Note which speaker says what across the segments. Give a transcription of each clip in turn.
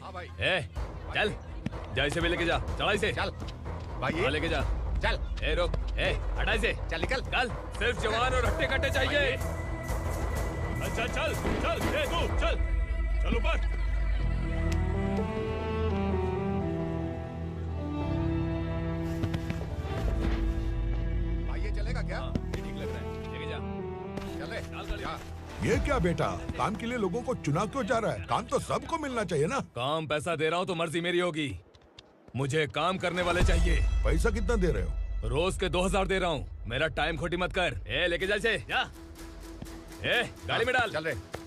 Speaker 1: हाँ भाई।
Speaker 2: चल जा, इसे भी लेके जा, चला इसे।
Speaker 1: चल भाई,
Speaker 2: लेके जा।
Speaker 1: चल।
Speaker 2: रुक, हटा इसे।
Speaker 1: चल निकल।
Speaker 2: चल, सिर्फ जवान और हट्टे कट्टे चाहिए।
Speaker 3: चल चल चल, तू चल, चल ऊपर।
Speaker 1: भाई ये चलेगा क्या?
Speaker 2: ठीक लग रहा है, लेके जा।
Speaker 1: चले जा।
Speaker 4: ये क्या बेटा, काम के लिए लोगों को चुना क्यों जा रहा है? काम तो सबको मिलना चाहिए ना।
Speaker 2: काम पैसा दे रहा हूँ तो मर्जी मेरी होगी, मुझे काम करने वाले चाहिए।
Speaker 4: पैसा कितना दे रहे हो?
Speaker 2: रोज के 2000 दे रहा हूँ, मेरा टाइम खोटी मत कर। लेके जा इसे, जा। गाड़ी में डाल।
Speaker 1: चल रहे।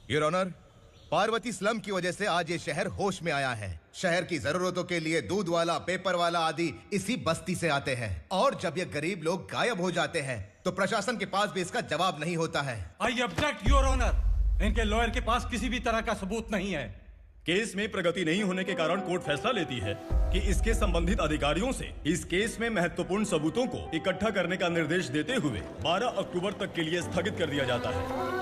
Speaker 5: योर ऑनर, पार्वती स्लम की वजह से आज ये शहर होश में आया है। शहर की जरूरतों के लिए दूध वाला, पेपर वाला आदि इसी बस्ती से आते हैं, और जब ये गरीब लोग गायब हो जाते हैं तो प्रशासन के पास भी इसका जवाब नहीं होता है।
Speaker 6: आई ऑब्जेक्ट योर ऑनर, इनके लॉयर के पास किसी भी तरह का सबूत नहीं है।
Speaker 3: केस में प्रगति नहीं होने के कारण कोर्ट फैसला लेती है कि इसके संबंधित अधिकारियों से इस केस में महत्वपूर्ण सबूतों को इकट्ठा करने का निर्देश देते हुए 12 अक्टूबर तक के लिए स्थगित कर दिया जाता है।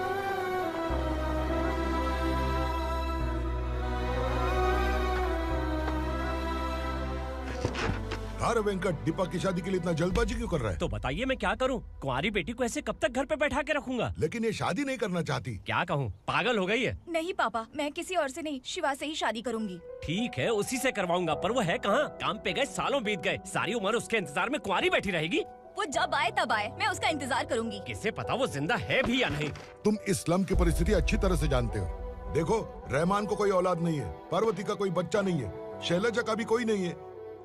Speaker 4: अरे वेंकट, दीपा की शादी के लिए इतना जल्दबाजी क्यों कर रहा है?
Speaker 7: तो बताइए मैं क्या करूं? कुंवारी बेटी को ऐसे कब तक घर पे बैठा के रखूंगा?
Speaker 4: लेकिन ये शादी नहीं करना चाहती।
Speaker 7: क्या कहूं, पागल हो गई है?
Speaker 8: नहीं पापा, मैं किसी और से नहीं, शिवा से ही शादी करूंगी।
Speaker 7: ठीक है, उसी से करवाऊंगा, पर वो है कहाँ? काम पे गए, सालों बीत गए, सारी उम्र उसके इंतजार में कुंवारी बैठी रहेगी।
Speaker 8: वो जब आए तब आए, मैं उसका इंतजार करूंगी।
Speaker 7: किसे पता वो जिंदा है भी या नहीं।
Speaker 4: तुम इस्लाम की परिस्थिति अच्छी तरह से जानते हो। देखो, रहमान को कोई औलाद नहीं है, पार्वती का कोई बच्चा नहीं है, शैलजा का भी कोई नहीं है।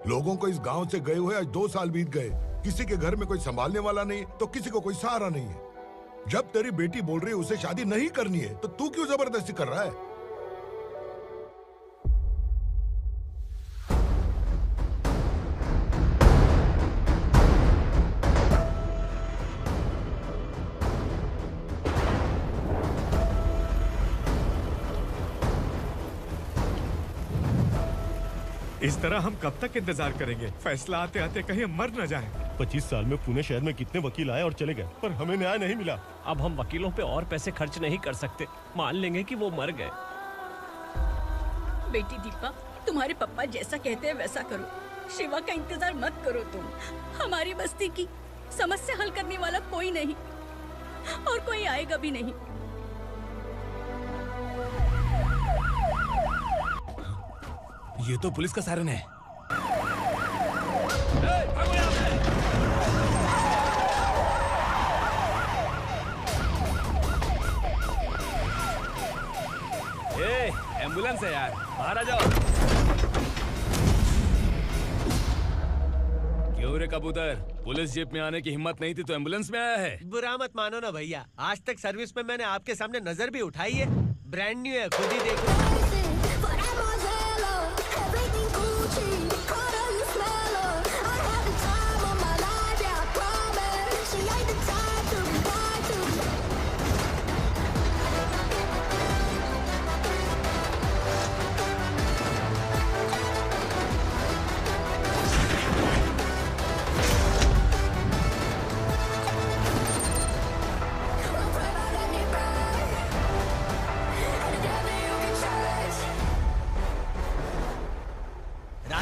Speaker 4: लोगों को इस गांव से गए हुए आज 2 साल बीत गए। किसी के घर में कोई संभालने वाला नहीं, तो किसी को कोई सहारा नहीं है। जब तेरी बेटी बोल रही है उसे शादी नहीं करनी है, तो तू क्यों जबरदस्ती कर रहा है?
Speaker 3: इस तरह हम कब तक इंतजार करेंगे? फैसला आते आते कहीं मर न जाए।
Speaker 9: 25 साल में पुणे शहर में कितने वकील आए और चले गए, पर हमें न्याय नहीं मिला।
Speaker 7: अब हम वकीलों पे और पैसे खर्च नहीं कर सकते, मान लेंगे कि वो मर गए।
Speaker 10: बेटी दीपा, तुम्हारे पापा जैसा कहते हैं वैसा करो। शिवा का इंतजार मत करो तुम। हमारी बस्ती की समस्या हल करने वाला कोई नहीं, और कोई आएगा भी नहीं।
Speaker 2: ये तो पुलिस का सायरन है। एम्बुलेंस है यार, बाहर आ जाओ। क्यों रे कबूतर, पुलिस जीप में आने की हिम्मत नहीं थी तो एम्बुलेंस में आया है?
Speaker 11: बुरा मत मानो ना भैया, आज तक सर्विस में मैंने आपके सामने नजर भी उठाई है। ब्रांड न्यू है, खुद ही देखो।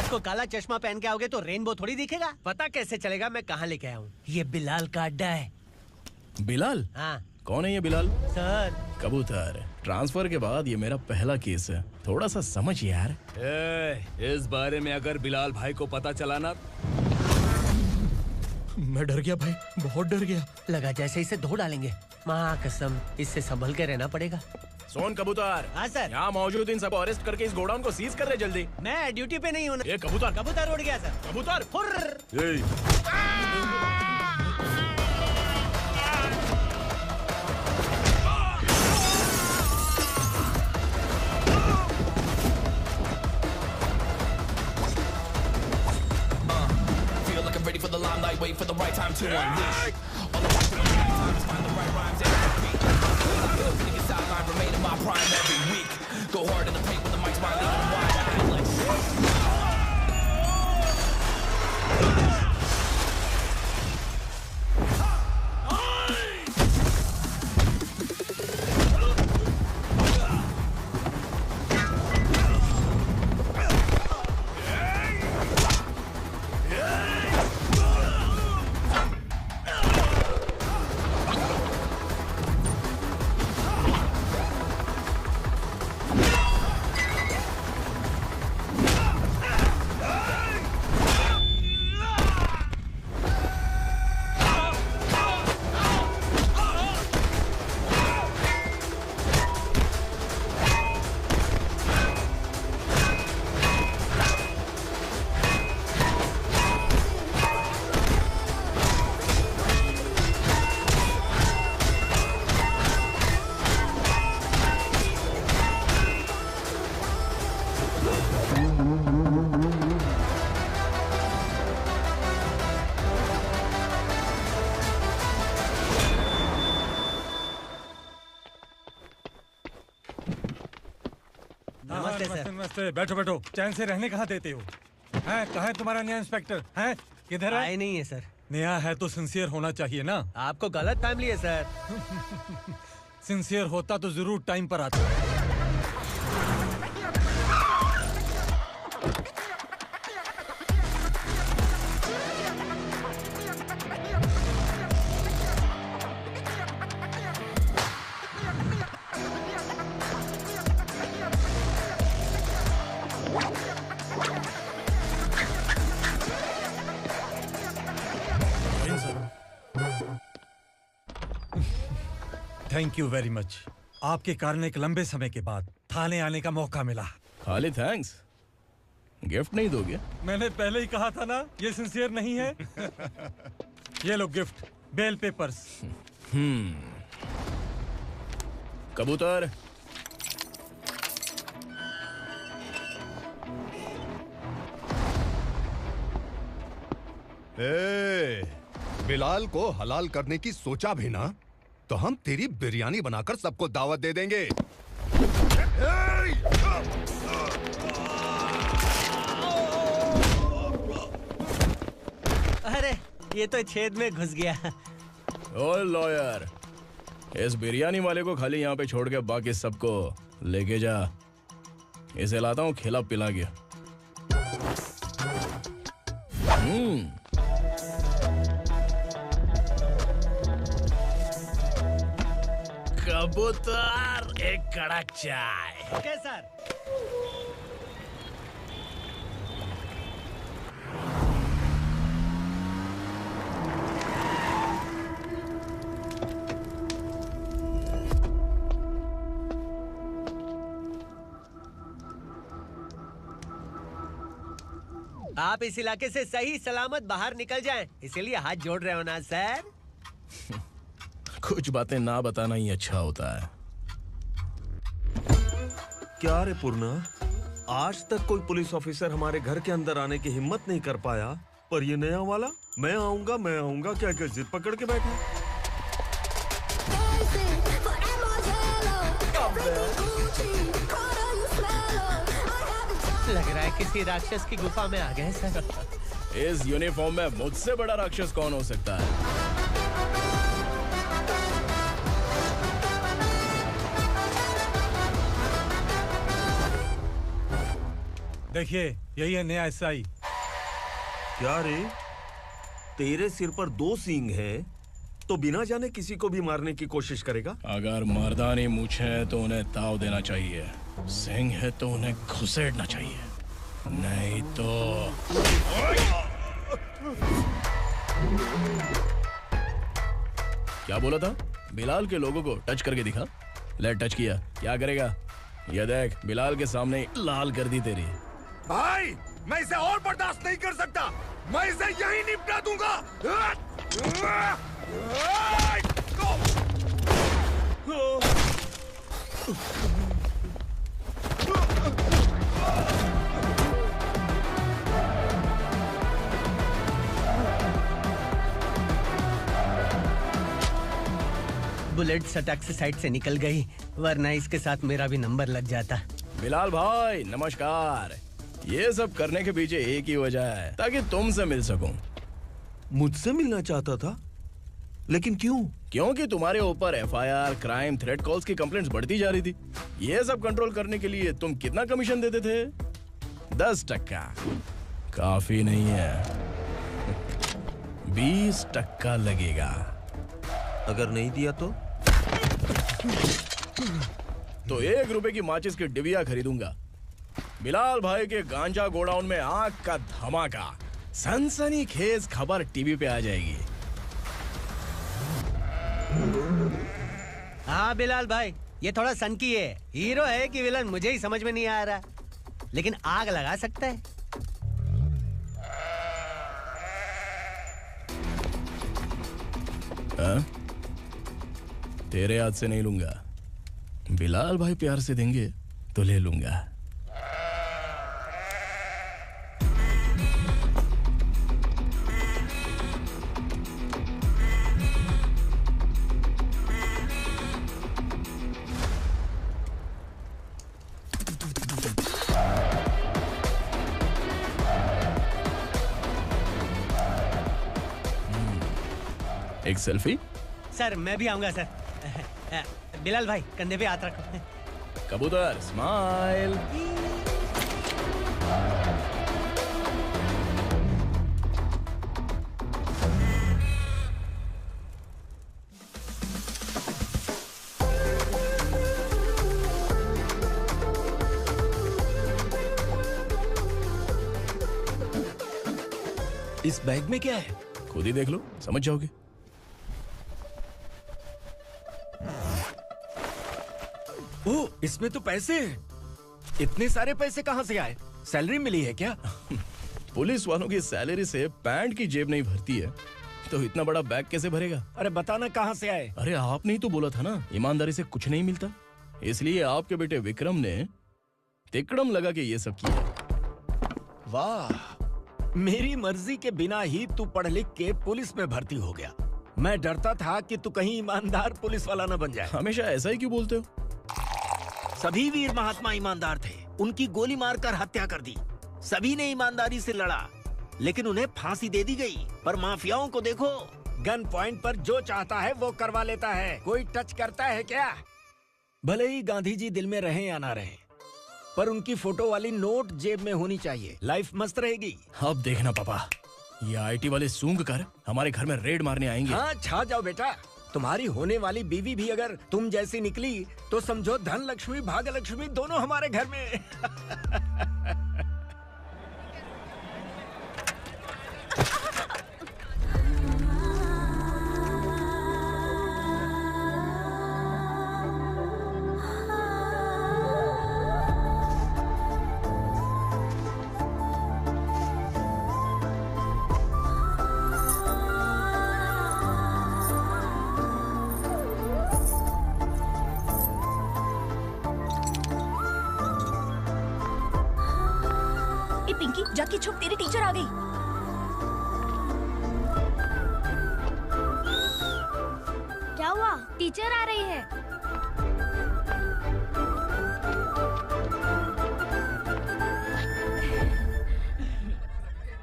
Speaker 11: को काला चश्मा पहन के आओगे तो रेनबो थोड़ी दिखेगा। पता कैसे चलेगा मैं कहाँ लेके आया हूँ? ये बिलाल का अड्डा है।
Speaker 2: बिलाल?
Speaker 11: हाँ।
Speaker 2: कौन है ये बिलाल?
Speaker 11: सर
Speaker 2: कबूतर, ट्रांसफर के बाद ये मेरा पहला केस है, थोड़ा सा समझ यार। इस बारे में अगर बिलाल भाई को पता चला ना।
Speaker 11: मैं डर गया भाई, बहुत डर गया। लगा जैसे इसे धो डालेंगे। माँ कसम, इससे संभल के रहना पड़ेगा।
Speaker 2: सोन कबूतर।
Speaker 11: हाँ सर।
Speaker 2: यहाँ मौजूद इन सबको अरेस्ट करके इस गोडाउन को सीज कर रहे जल्दी।
Speaker 11: मैं ड्यूटी पे नहीं हूँ।
Speaker 2: ये कबूतर।
Speaker 11: कबूतर उड़ गया सर।
Speaker 2: कबूतर।
Speaker 12: get ready for the limelight, wait for the right time to unleash. All the time is find the right rhymes and repeat. Nigga sideline, remain in my prime every week. Go hard in the paint with the mic's my lead wide. I feel like
Speaker 6: नमस्ते, बैठो बैठो। चैन से रहने कहाँ देते हो? हैं, कहाँ है तुम्हारा नया इंस्पेक्टर? हैं, किधर है?
Speaker 11: आए नहीं है सर।
Speaker 6: नया है तो सिंसियर होना चाहिए ना।
Speaker 11: आपको गलत फैमिली है सर।
Speaker 6: सिंसियर होता तो जरूर टाइम पर आता। Thank you very much. आपके कारण एक लंबे समय के बाद थाने आने का मौका मिला।
Speaker 2: खाली थैंक्स, गिफ्ट नहीं दोगे?
Speaker 6: मैंने पहले ही कहा था ना, ये सिंसियर नहीं है। ये लो गिफ्ट, बेल पेपर्स।
Speaker 2: कबूतर।
Speaker 1: बिलाल को हलाल करने की सोचा भी ना, तो हम तेरी बिरयानी बनाकर सबको दावत दे देंगे।
Speaker 11: अरे ये तो छेद में घुस गया।
Speaker 2: ओ लॉयर, इस बिरयानी वाले को खाली यहाँ पे छोड़ के बाकी सबको लेके जा। इसे लाता हूँ खिला पिला के।
Speaker 7: कबूतर, एक कड़क चाय।
Speaker 11: Okay sir. आप इस इलाके से सही सलामत बाहर निकल जाएं, इसीलिए हाथ जोड़ रहे हो ना सर?
Speaker 2: कुछ बातें ना बताना ही अच्छा होता है।
Speaker 13: क्या रे पूर्णा, आज तक कोई पुलिस ऑफिसर हमारे घर के अंदर आने की हिम्मत नहीं कर पाया, पर ये नया वाला मैं आऊंगा क्या क्या जिद पकड़ के बैठा।
Speaker 11: लग रहा है किसी राक्षस की गुफा में आ गए सर।
Speaker 2: इस यूनिफॉर्म में मुझसे बड़ा राक्षस कौन हो सकता है?
Speaker 6: देखिए, यही है नया एसआई।
Speaker 13: क्या रे, तेरे सिर पर 2 सींग है तो बिना जाने किसी को भी मारने की कोशिश करेगा?
Speaker 2: अगर मर्दानी मूछें है तो उन्हें ताव देना चाहिए, सिंह है तो उन्हें घुसेड़ना चाहिए, नहीं तो। क्या बोला था? बिलाल के लोगों को टच करके दिखा। ले टच किया, क्या करेगा? ये देख, बिलाल के सामने लाल कर दी तेरी।
Speaker 1: भाई, मैं इसे और बर्दाश्त नहीं कर सकता। मैं इसे यहीं निपटा दूंगा।
Speaker 11: बुलेट सटक से साइड से निकल गई, वरना इसके साथ मेरा भी नंबर लग जाता।
Speaker 2: बिलाल भाई नमस्कार। ये सब करने के पीछे एक ही वजह है, ताकि तुमसे मिल सकूं।
Speaker 13: मुझसे मिलना चाहता था, लेकिन क्यों?
Speaker 2: क्योंकि तुम्हारे ऊपर एफआईआर, क्राइम, थ्रेट कॉल्स की कंप्लेंट्स बढ़ती जा रही थी। ये सब कंट्रोल करने के लिए तुम कितना कमीशन देते थे? 10%। काफी नहीं है, 20% लगेगा।
Speaker 13: अगर नहीं दिया तो
Speaker 2: 1 रुपए की माचिस की डिबिया खरीदूंगा। बिलाल भाई के गांजा गोडाउन में आग का धमाका, सनसनीखेज खबर टीवी पे आ जाएगी।
Speaker 11: हाँ बिलाल भाई, ये थोड़ा सनकी है। हीरो है कि विलन मुझे ही समझ में नहीं आ रहा, लेकिन आग लगा सकता है।
Speaker 2: तेरे हाथ से नहीं लूंगा, बिलाल भाई प्यार से देंगे तो ले लूंगा। एक सेल्फी?
Speaker 11: सर मैं भी आऊंगा सर। बिलाल भाई कंधे पे हाथ रखो।
Speaker 2: कबूतर स्माइल।
Speaker 6: इस बैग में क्या है?
Speaker 2: खुद ही देख लो, समझ जाओगे।
Speaker 6: ओह, इसमें तो पैसे हैं। इतने सारे पैसे कहां से आए? सैलरी मिली है क्या?
Speaker 2: पुलिस वालों की सैलरी से पैंट की जेब नहीं भरती है, तो इतना बड़ा बैग कैसे भरेगा?
Speaker 6: अरे बताना कहां से आए?
Speaker 2: अरे आपने ही तो बोला था ना, ईमानदारी से कुछ नहीं मिलता। इसलिए आपके बेटे विक्रम ने तिकड़म लगा के ये सब किया।
Speaker 6: वाह, मेरी मर्जी के बिना ही तू पढ़ लिख के पुलिस में भर्ती हो गया। मैं डरता था कि तू कहीं ईमानदार पुलिस वाला न बन जाए।
Speaker 2: हमेशा ऐसा ही क्यों बोलते हो?
Speaker 6: सभी वीर महात्मा ईमानदार थे, उनकी गोली मारकर हत्या कर दी। सभी ने ईमानदारी से लड़ा, लेकिन उन्हें फांसी दे दी गई। पर माफियाओं को देखो, गन पॉइंट पर जो चाहता है वो करवा लेता है। कोई टच करता है क्या? भले ही गांधी जी दिल में रहे या ना रहे, पर उनकी फोटो वाली नोट जेब में होनी चाहिए। लाइफ मस्त रहेगी।
Speaker 2: अब देखना पापा, ये आईटी वाले सूंघ कर हमारे घर में रेड मारने आएंगे।
Speaker 6: हाँ, छा जाओ बेटा। तुम्हारी होने वाली बीवी भी अगर तुम जैसी निकली तो समझो धन लक्ष्मी भाग्य लक्ष्मी दोनों हमारे घर में।
Speaker 8: पिंकी, जाके छुप, तेरी टीचर आ गई।
Speaker 14: क्या हुआ? टीचर आ रही है।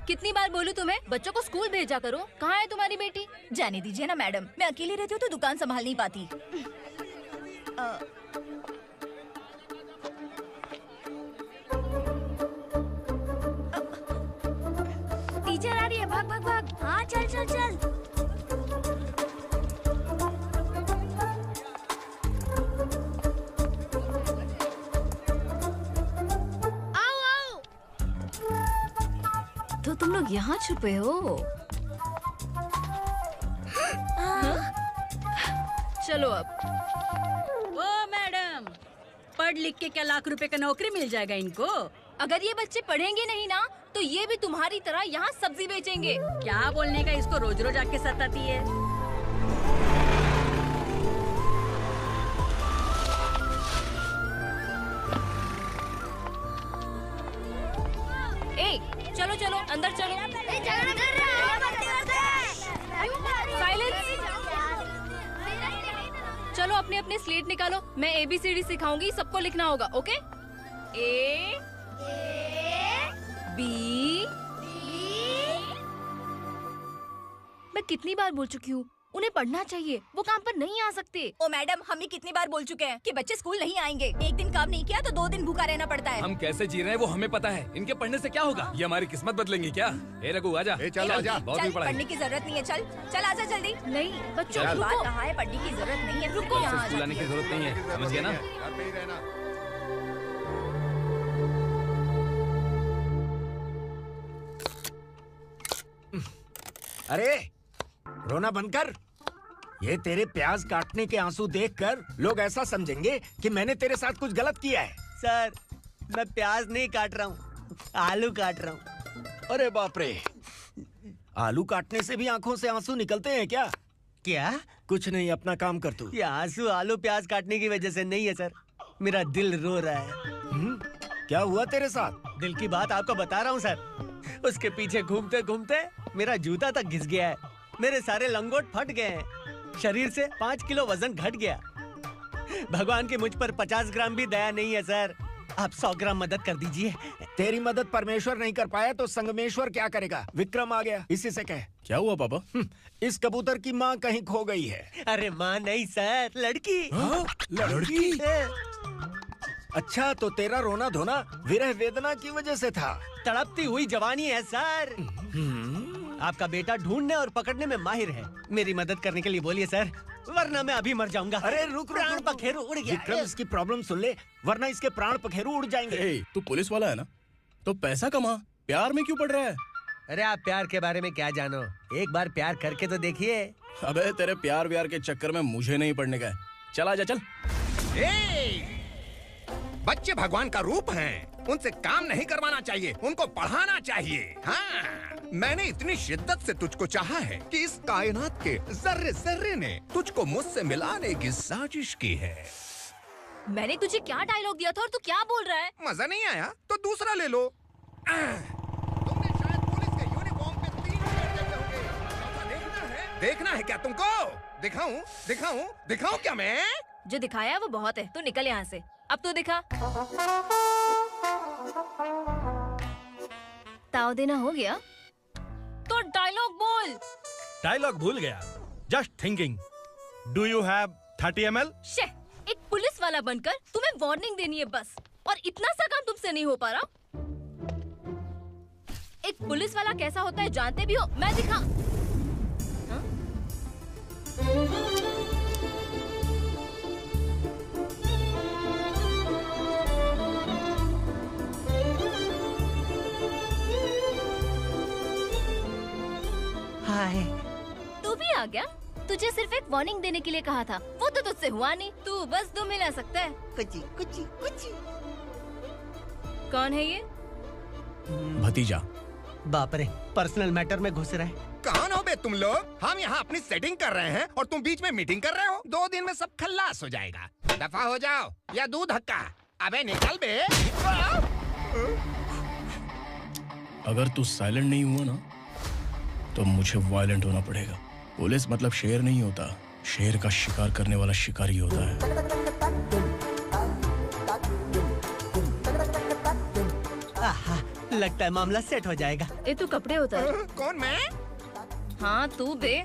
Speaker 8: कितनी बार बोलूं तुम्हें, बच्चों को स्कूल भेजा करो। कहाँ है तुम्हारी बेटी? जाने दीजिए ना मैडम, मैं अकेली रहती हूँ तो दुकान संभाल नहीं पाती।
Speaker 14: टीचर आ रही है, भाग भाग भाग। हाँ चल चल चल। आओ आओ।
Speaker 8: तो तुम लोग यहाँ छुपे हो? चलो अब।
Speaker 10: ओ मैडम, पढ़ लिख के क्या लाख रुपए का नौकरी मिल जाएगा इनको?
Speaker 8: अगर ये बच्चे पढ़ेंगे नहीं ना, तो ये भी तुम्हारी तरह यहाँ सब्जी बेचेंगे।
Speaker 10: क्या बोलने का, इसको रोज रोज आके सताती है।
Speaker 8: ए, चलो चलो अंदर चलो। साइलेंस। अपने अपने स्लेट निकालो। मैं ABCD सिखाऊंगी, सबको लिखना होगा। ओके? A B। मैं कितनी बार बोल चुकी हूँ, उन्हें पढ़ना चाहिए, वो काम पर नहीं आ सकते।
Speaker 15: ओ मैडम, हम भी कितनी बार बोल चुके हैं कि बच्चे स्कूल नहीं आएंगे। एक दिन काम नहीं किया तो 2 दिन भूखा रहना पड़ता है।
Speaker 16: हम कैसे जी रहे हैं वो हमें पता है। इनके पढ़ने से क्या होगा? ये हमारी किस्मत बदलेंगे क्या? ए रघु आजा।
Speaker 1: चल आजा।
Speaker 16: बहुत भी पढ़ाई।
Speaker 15: पढ़ने की जरूरत नहीं है। चल चल आजा जल्दी।
Speaker 8: नहीं बच्चों,
Speaker 15: बात
Speaker 8: रुको।
Speaker 15: कहाँ है? पढ़ने की जरूरत नहीं है।
Speaker 8: रुको।
Speaker 15: यहाँ आ
Speaker 16: स्कूल आने की जरूरत नहीं है, समझ गया ना?
Speaker 1: घर पे ही रहना।
Speaker 6: अरे रोना बंद कर। ये तेरे प्याज काटने के आंसू देखकर लोग ऐसा समझेंगे कि मैंने तेरे साथ कुछ गलत किया है।
Speaker 11: सर, मैं प्याज नहीं काट रहा हूँ, आलू काट रहा हूँ।
Speaker 6: अरे बाप रे, आलू काटने से भी आंखों से आंसू निकलते हैं क्या?
Speaker 11: क्या?
Speaker 6: कुछ नहीं, अपना काम कर तू।
Speaker 11: ये आंसू आलू प्याज काटने की वजह से नहीं है सर, मेरा दिल रो रहा है।
Speaker 6: क्या हुआ तेरे साथ?
Speaker 11: दिल की बात आपको बता रहा हूँ सर। उसके पीछे घूमते घूमते मेरा जूता तक घिस गया है, मेरे सारे लंगोट फट गए हैं, शरीर से 5 किलो वजन घट गया। भगवान की मुझ पर 50 ग्राम भी दया नहीं है सर। आप 100 ग्राम मदद कर दीजिए।
Speaker 6: तेरी मदद परमेश्वर नहीं कर पाया तो संगमेश्वर क्या करेगा? विक्रम आ गया, इसी से कह।
Speaker 2: क्या हुआ पापा?
Speaker 6: इस कबूतर की माँ कहीं खो गई है।
Speaker 11: अरे माँ नहीं सर, लड़की।
Speaker 6: लड़की? अच्छा, तो तेरा रोना धोना विरह वेदना की वजह से था।
Speaker 11: तड़पती हुई जवानी है सर। आपका बेटा ढूंढने और पकड़ने में माहिर है। मेरी मदद करने के लिए बोलिए सर, वरना मैं अभी मर जाऊंगा।
Speaker 6: अरे रुक,
Speaker 11: प्राण पखेरु उड़ गया।
Speaker 6: विक्रम, इसकी प्रॉब्लम सुन ले, वरना इसके प्राण पखेरु उड़ जाएंगे।
Speaker 2: तू पुलिस वाला है ना, तो पैसा कमा, प्यार में क्यों पड़ रहा है?
Speaker 11: अरे आप प्यार के बारे में क्या जानो, एक बार प्यार करके तो देखिए।
Speaker 2: अबे तेरे प्यार व्यार के चक्कर में मुझे नहीं पड़ने का है। चल आजा चल।
Speaker 1: बच्चे भगवान का रूप हैं, उनसे काम नहीं करवाना चाहिए, उनको पढ़ाना चाहिए। हाँ, मैंने इतनी शिद्दत से तुझको चाहा है कि इस कायनात के जर्रे जर्रे ने तुझको मुझसे मिलाने की साजिश की है।
Speaker 8: मैंने तुझे क्या डायलॉग दिया था और तू क्या बोल रहा है?
Speaker 1: मजा नहीं आया तो दूसरा ले लो। तुमने शायद पुलिस के यूनिफॉर्म पे 3 शेर देखे होंगे। देखना है क्या तुमको? दिखाऊं दिखाऊं दिखाऊं क्या मैं?
Speaker 8: जो दिखाया है वो बहुत है, तू निकल यहाँ से। अब तू दिखा। ताव देना हो गया तो डायलॉग बोल।
Speaker 17: डायलॉग भूल गया। Just thinking, do you have 30 ml?
Speaker 8: शे, एक पुलिस वाला बनकर तुम्हें वार्निंग देनी है बस, और इतना सा काम तुमसे नहीं हो पा रहा। एक पुलिस वाला कैसा होता है जानते भी हो? मैं दिखा। हाँ?
Speaker 11: हाय,
Speaker 8: तू भी आ गया? तुझे सिर्फ एक वार्निंग देने के लिए कहा था, वो तो तुझसे हुआ नहीं। तू बस 2 मिला सकता है। कुची कुची कुची। कौन है ये?
Speaker 2: भतीजा।
Speaker 11: बाप रे, पर्सनल मैटर में घुस रहे।
Speaker 1: कौन हो बे तुम लोग? हम यहाँ अपनी सेटिंग कर रहे हैं और तुम बीच में मीटिंग कर रहे हो। 2 दिन में सब खल्लास हो जाएगा। दफा हो जाओ या दूध हक्का। अबे निकल बे।
Speaker 2: अगर तू साइलेंट नहीं हुआ ना तो मुझे वायलेंट होना पड़ेगा। पुलिस मतलब शेर नहीं होता, शेर का शिकार करने वाला शिकारी होता है।
Speaker 11: आहा, लगता है मामला सेट हो जाएगा।
Speaker 8: ए तू कपड़े उतार।
Speaker 1: कौन मैं?
Speaker 8: हाँ तू बे।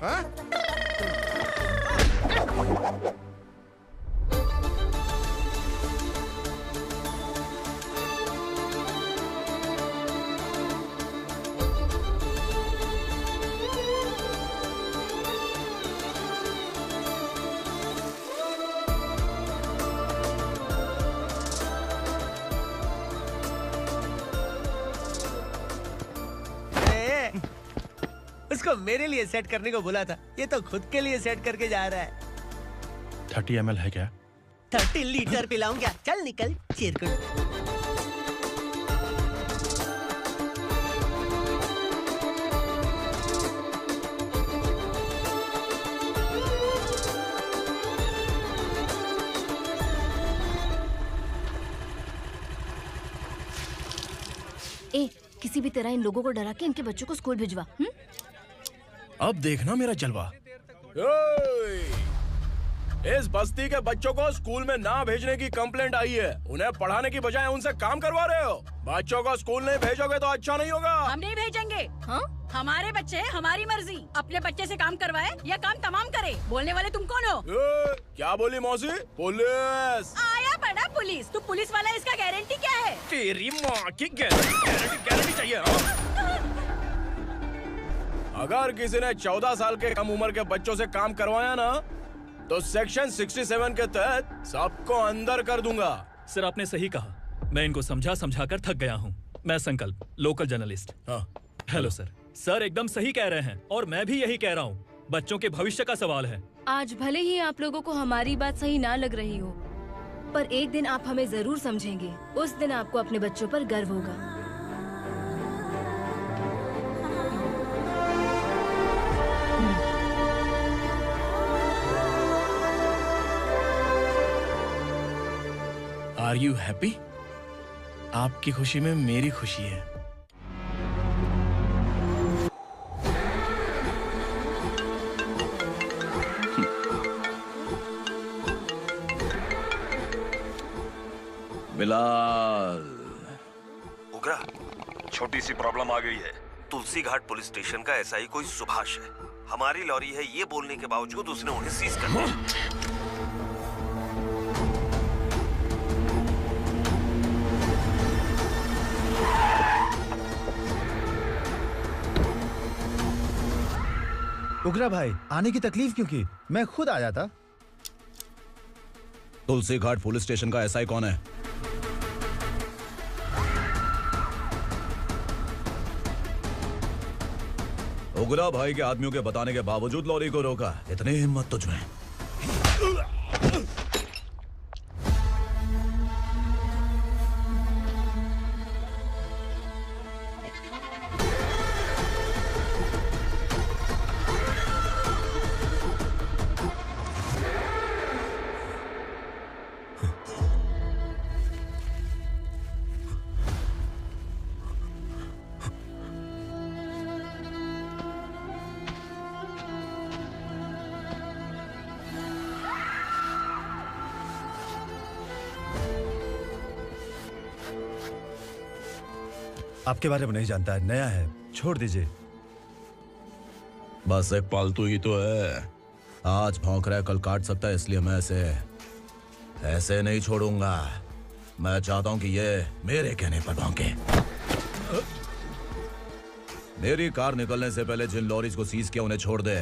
Speaker 11: उसको मेरे लिए सेट करने को बोला था, ये तो खुद के लिए सेट करके जा रहा है।
Speaker 9: 30 ml है क्या?
Speaker 11: 30 लीटर पिलाऊं क्या? चल निकल चिरकुट।
Speaker 8: ए, किसी भी तरह इन लोगों को डरा के इनके बच्चों को स्कूल भिजवा।
Speaker 2: अब देखना मेरा जलवा। इस बस्ती के बच्चों को स्कूल में ना भेजने की कंप्लेंट आई है। उन्हें पढ़ाने की बजाय उनसे काम करवा रहे हो। बच्चों को स्कूल नहीं भेजोगे तो अच्छा नहीं होगा।
Speaker 10: हम नहीं भेजेंगे। हाँ? हमारे बच्चे हमारी मर्जी। अपने बच्चे से काम करवाए या काम तमाम करे। बोलने वाले तुम कौन हो?
Speaker 2: क्या बोली मौसी? पुलिस
Speaker 10: आया बड़ा पुलिस। तू पुलिस वाला, इसका गारंटी क्या है?
Speaker 2: तेरी माँ की गारंटी चाहिए। अगर किसी ने 14 साल के कम उम्र के बच्चों से काम करवाया ना तो सेक्शन 67 के तहत सबको अंदर कर दूंगा।
Speaker 18: सर आपने सही कहा। मैं इनको समझा कर थक गया हूँ। मैं संकल्प, local journalist. Hello sir. Sir एकदम सही कह रहे हैं और मैं भी यही कह रहा हूँ। बच्चों के भविष्य का सवाल है।
Speaker 8: आज भले ही आप लोगों को हमारी बात सही ना लग रही हो, पर एक दिन आप हमें जरूर समझेंगे। उस दिन आपको अपने बच्चों पर गर्व होगा।
Speaker 2: Are you happy? आपकी खुशी में मेरी खुशी है।
Speaker 19: बिलाल। उगरा, छोटी सी प्रॉब्लम आ गई है। तुलसी घाट पुलिस स्टेशन का एसआई कोई सुभाष है। हमारी लॉरी है ये बोलने के बावजूद उसने उन्हें सीज कर दिया।
Speaker 20: उगरा भाई, आने की तकलीफ क्यों की? मैं खुद आ जाता।
Speaker 21: तुलसी घाट पुलिस स्टेशन का एसआई कौन है? उगरा भाई के आदमियों के बताने के बावजूद लॉरी को रोका। इतनी हिम्मत तुझमें?
Speaker 20: आपके बारे में नहीं जानता है, नया है, छोड़ दीजिए।
Speaker 21: बस एक पालतू ही तो है। आज भौंक रहा है, कल काट सकता है, इसलिए मैं ऐसे नहीं छोड़ूंगा। मैं चाहता हूं कि ये मेरे कहने पर भौंके। मेरी कार निकलने से पहले जिन लॉरीज को सीज किया उन्हें छोड़ दे,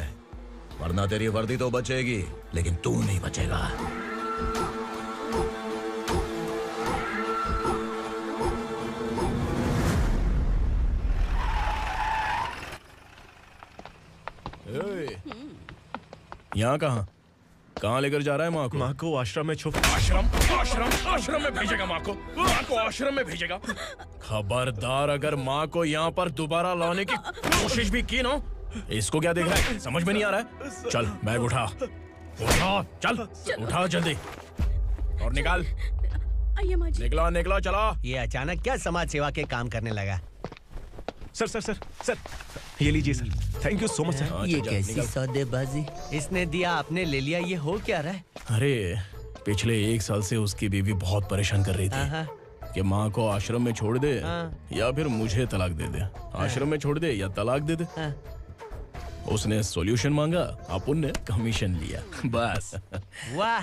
Speaker 21: वरना तेरी वर्दी तो बचेगी लेकिन तू नहीं बचेगा।
Speaker 2: यहाँ कहाँ लेकर जा रहा है माँ को?
Speaker 9: माँ को आश्रम में छुप।
Speaker 2: आश्रम में भेजेगा माँ को आश्रम में भेजेगा। खबरदार, अगर माँ को यहाँ पर दोबारा लाने की कोशिश भी की ना, इसको क्या देख रहा है? समझ में नहीं आ रहा है? चल बैग उठा, चल उठा जल्दी और निकाल। निकला चला।
Speaker 11: ये अचानक क्या समाज सेवा के काम करने लगा?
Speaker 9: सर ये लीजिए sir. Thank you so much sir.
Speaker 11: ये कैसी सौदेबाजी? इसने दिया आपने ले लिया, ये हो क्या रहा है?
Speaker 2: अरे पिछले 1 साल से उसकी बीवी बहुत परेशान कर रही थी कि माँ को आश्रम में छोड़ दे या फिर मुझे तलाक दे दे। आश्रम में छोड़ दे या तलाक दे दे। उसने सॉल्यूशन मांगा, अपन ने कमीशन लिया, बस।
Speaker 11: वाह,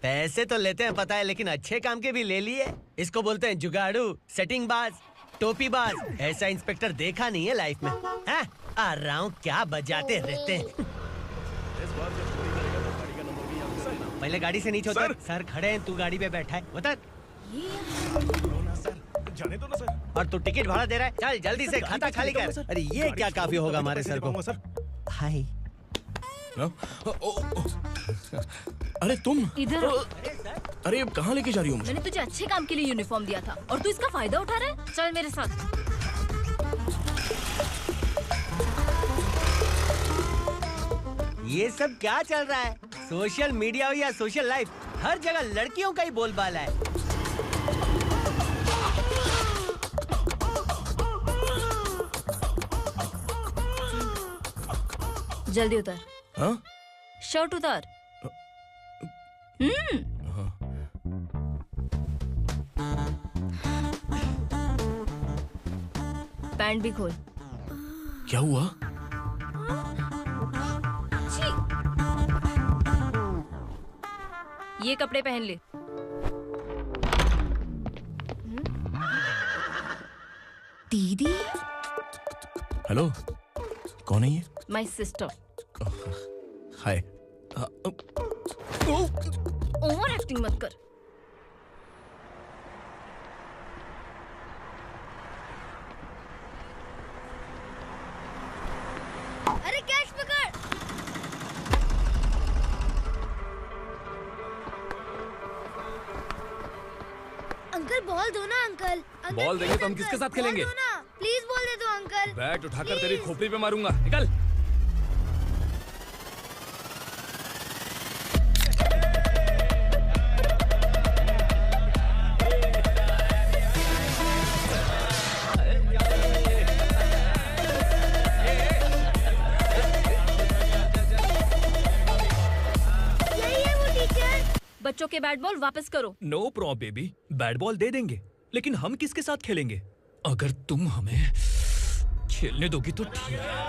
Speaker 11: पैसे तो लेते हैं पता है, लेकिन अच्छे काम के भी ले लिए। इसको बोलते हैं जुगाड़ू, सेटिंग बाज, टोपी बाज। ऐसा इंस्पेक्टर देखा नहीं है लाइफ में। हाँ? आ रहा हूँ, क्या बजाते रहते हैं। पहले गाड़ी से नीचे उतर। सर खड़े हैं, तू गाड़ी पे बैठा है, उतर।
Speaker 9: जाने दो ना सर।
Speaker 11: और तू टिकट भाड़ा दे रहा है? चल जल्दी से खाता खाली कर। अरे ये क्या काफी होगा हमारे सर को? हाय।
Speaker 2: अरे तुम
Speaker 8: इधर।
Speaker 2: अरे कहाँ लेके जा रही हो मुझे?
Speaker 8: मैंने तुझे अच्छे काम के लिए यूनिफॉर्म दिया था और तू इसका फायदा उठा रहा है। चल मेरे साथ।
Speaker 11: ये सब क्या चल रहा है? सोशल मीडिया हो या सोशल लाइफ, हर जगह लड़कियों का ही बोलबाला है।
Speaker 8: जल्दी उतर।
Speaker 2: हाँ?
Speaker 8: शर्ट उतार। पैंट भी खोल।
Speaker 2: क्या हुआ?
Speaker 8: ये कपड़े पहन ले। दीदी।
Speaker 2: हेलो, कौन है ये?
Speaker 8: My sister.
Speaker 2: Hi.
Speaker 8: Over acting मत कर।
Speaker 14: अरे कैश पकड़। अंकल बॉल दो ना अंकल।
Speaker 16: बॉल देंगे तो हम किसके साथ खेलेंगे?
Speaker 14: प्लीज बॉल दे दो अंकल।
Speaker 16: बैट उठाकर तेरी खोपड़ी पे मारूंगा। निकल।
Speaker 8: बच्चों के बैट बॉल वापस करो।
Speaker 18: No problem baby, bat ball दे देंगे, लेकिन हम किसके साथ खेलेंगे? अगर तुम हमें खेलने दोगी तो ठीक है।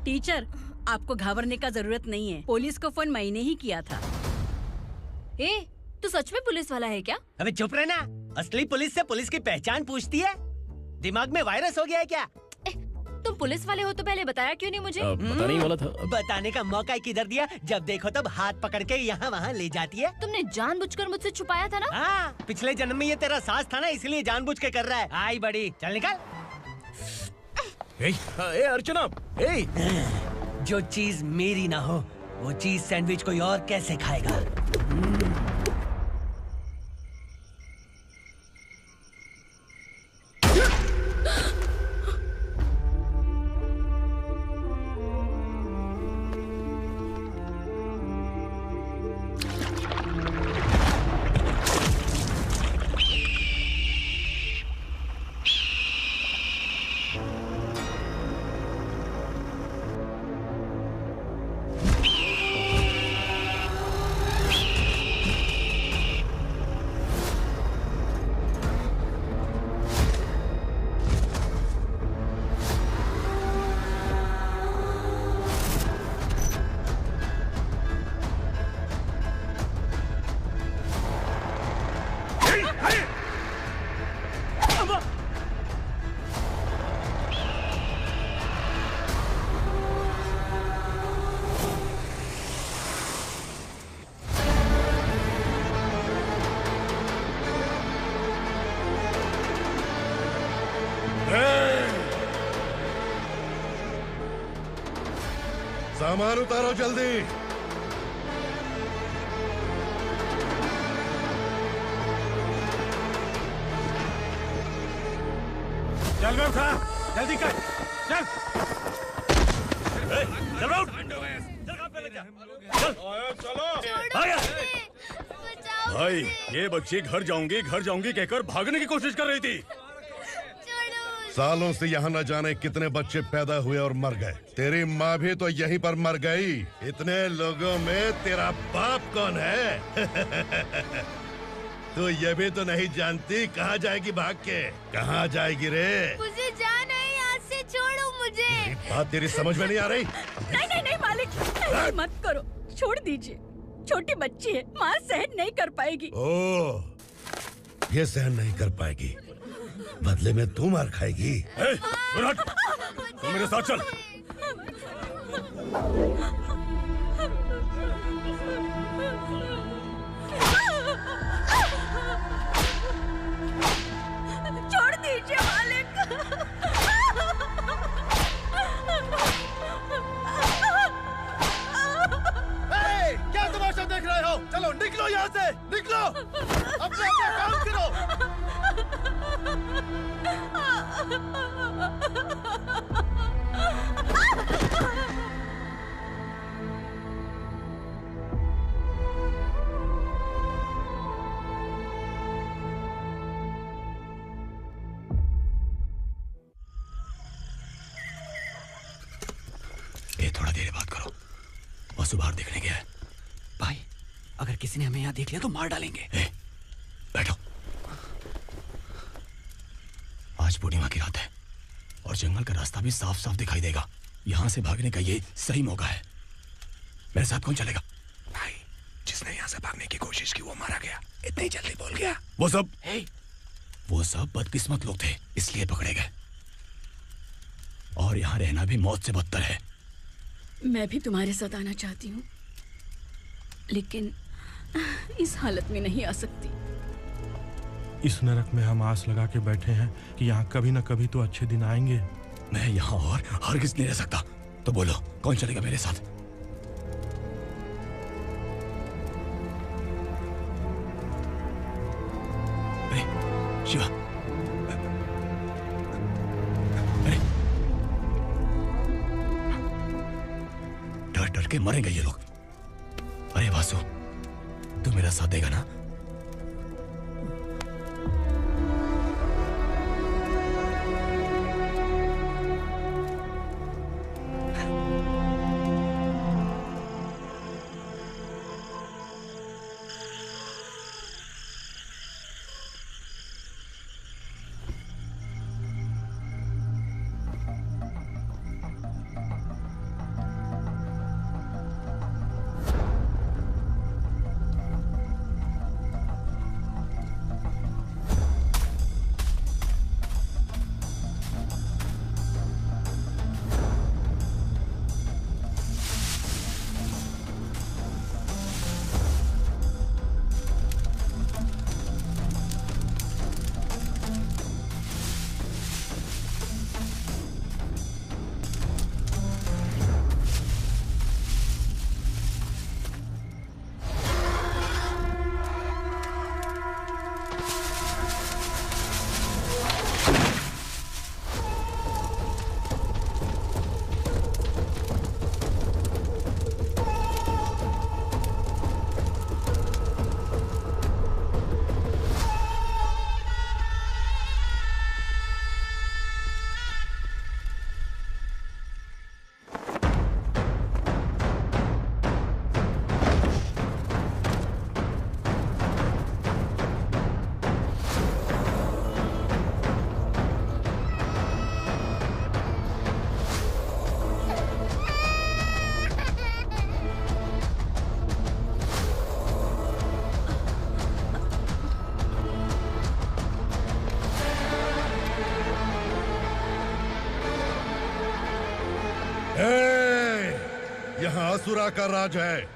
Speaker 10: टीचर, आपको घबराने का जरूरत नहीं है। पुलिस को फोन मैंने ही किया था।
Speaker 8: ए, तू सच में पुलिस वाला है क्या?
Speaker 11: अबे चुप रहना। असली पुलिस से पुलिस की पहचान पूछती है? दिमाग में वायरस हो गया है क्या?
Speaker 8: तुम पुलिस वाले हो तो पहले बताया क्यों नहीं मुझे?
Speaker 2: बताने ही वाला था।
Speaker 11: बताने का मौका किधर दिया? जब देखो तब हाथ पकड़ के यहाँ वहाँ ले जाती है।
Speaker 8: तुमने जानबूझकर मुझसे छुपाया था ना?
Speaker 11: हाँ, पिछले जन्म में ये तेरा सास था ना, इसलिए जानबूझ के कर रहा है। आई बड़ी, चल निकल।
Speaker 2: ए अर्चना,
Speaker 11: जो चीज मेरी ना हो वो चीज सैंडविच कोई और कैसे खाएगा?
Speaker 4: सामान उतारो जल्दी।
Speaker 17: उठा, जल्दी कर, चल।
Speaker 13: चल राउंड।
Speaker 3: चलो। भाई, ये बच्ची घर जाऊंगी कहकर भागने की कोशिश कर रही थी।
Speaker 4: सालों से यहाँ न जाने कितने बच्चे पैदा हुए और मर गए। तेरी माँ भी तो यहीं पर मर गई। इतने लोगों में तेरा बाप कौन है? तू ये भी तो नहीं जानती कहाँ जाएगी भाग के? कहाँ जाएगी रे?
Speaker 14: मुझे जाना है, यहाँ से छोड़ो मुझे।
Speaker 4: बात तेरी समझ में नहीं आ रही?
Speaker 10: नहीं मालिक, ऐसे मत करो, छोड़ दीजिए। छोटी बच्ची है, माँ सहन नहीं कर पाएगी।
Speaker 4: ओह, ये सहन नहीं कर पाएगी, बदले में तू मार खाएगी।
Speaker 3: तू मेरे साथ चल।
Speaker 10: छोड़ दीजिए मालिक।
Speaker 17: क्या तमाशा देख रहे हो? चलो निकलो यहाँ से, निकलो। अपना काम करो।
Speaker 5: ये थोड़ा देर बात करो, वसु बाहर देखने गया है। भाई, अगर किसी ने हमें यहाँ देख लिया तो मार डालेंगे। बैठो। आज पूर्णिमा की रात है और जंगल का रास्ता भी साफ साफ दिखाई देगा। यहाँ से भागने का ये सही मौका है। मेरे साथ कौन चलेगा?
Speaker 1: भाई, जिसने यहाँ से भागने की कोशिश की वो मारा गया। इतनी जल्दी बोल गया।
Speaker 5: वो सब बदकिस्मत लोग थे, इसलिए पकड़े गए। और यहाँ रहना भी मौत से बदतर है।
Speaker 10: मैं भी तुम्हारे साथ आना चाहती हूँ, लेकिन इस हालत में नहीं आ सकती।
Speaker 17: इस नरक में हम आस लगा के बैठे हैं कि यहाँ कभी न कभी तो अच्छे दिन आएंगे।
Speaker 5: मैं यहाँ और हरगिज़ नहीं रह सकता। तो बोलो, कौन चलेगा मेरे साथ? अरे शिवा, अरे डर डर के मरेंगे ये लोग। अरे वासु, तू मेरा साथ देगा ना?
Speaker 4: यहाँ असुरा का राज है।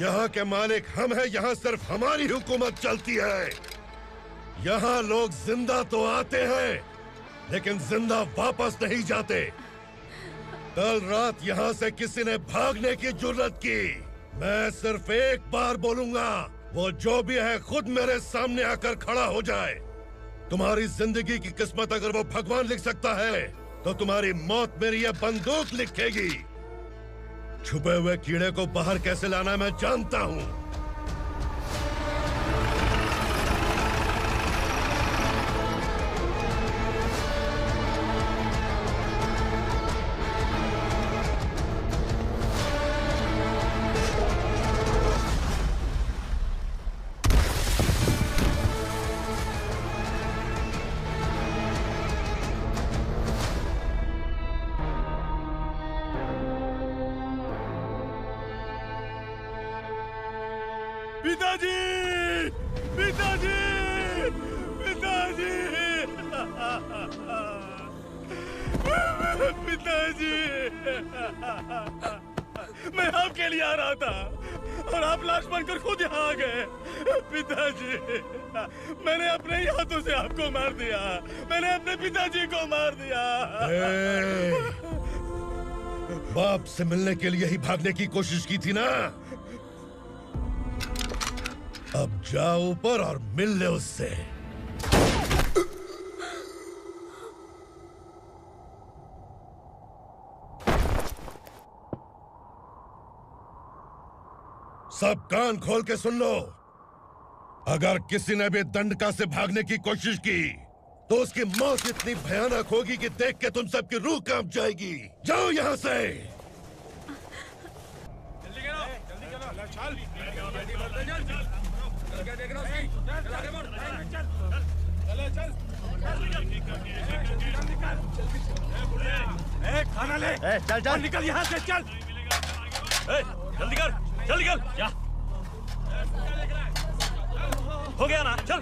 Speaker 4: यहाँ के मालिक हम हैं। यहाँ सिर्फ हमारी हुकूमत चलती है। यहाँ लोग जिंदा तो आते हैं लेकिन जिंदा वापस नहीं जाते। कल रात यहाँ से किसी ने भागने की जुर्रत की, मैं सिर्फ एक बार बोलूंगा, वो जो भी है खुद मेरे सामने आकर खड़ा हो जाए। तुम्हारी जिंदगी की किस्मत अगर वो भगवान लिख सकता है तो तुम्हारी मौत मेरी ये बंदूक लिखेगी। छुपे हुए कीड़े को बाहर कैसे लाना मैं जानता हूँ।
Speaker 17: पिताजी, पिताजी, पिताजी, पिताजी, मैं आपके लिए आ रहा था और आप लाश बनकर खुद यहाँ आ गए। पिताजी, मैंने अपने ही हाथों से आपको मार दिया। मैंने अपने पिताजी को मार दिया।
Speaker 4: बाप से मिलने के लिए ही भागने की कोशिश की थी ना? अब जाओ ऊपर और मिल ले उससे। सब कान खोल के सुन लो। अगर किसी ने भी दंडका से भागने की कोशिश की तो उसकी मौत इतनी भयानक होगी कि देख के तुम सबकी रूह कांप जाएगी। जाओ यहाँ से।
Speaker 17: खाना ले।
Speaker 11: चल चल
Speaker 17: निकल यहाँ से, चल।
Speaker 18: जल्दी कर, जल्दी कर। जा। हो गया ना, चल।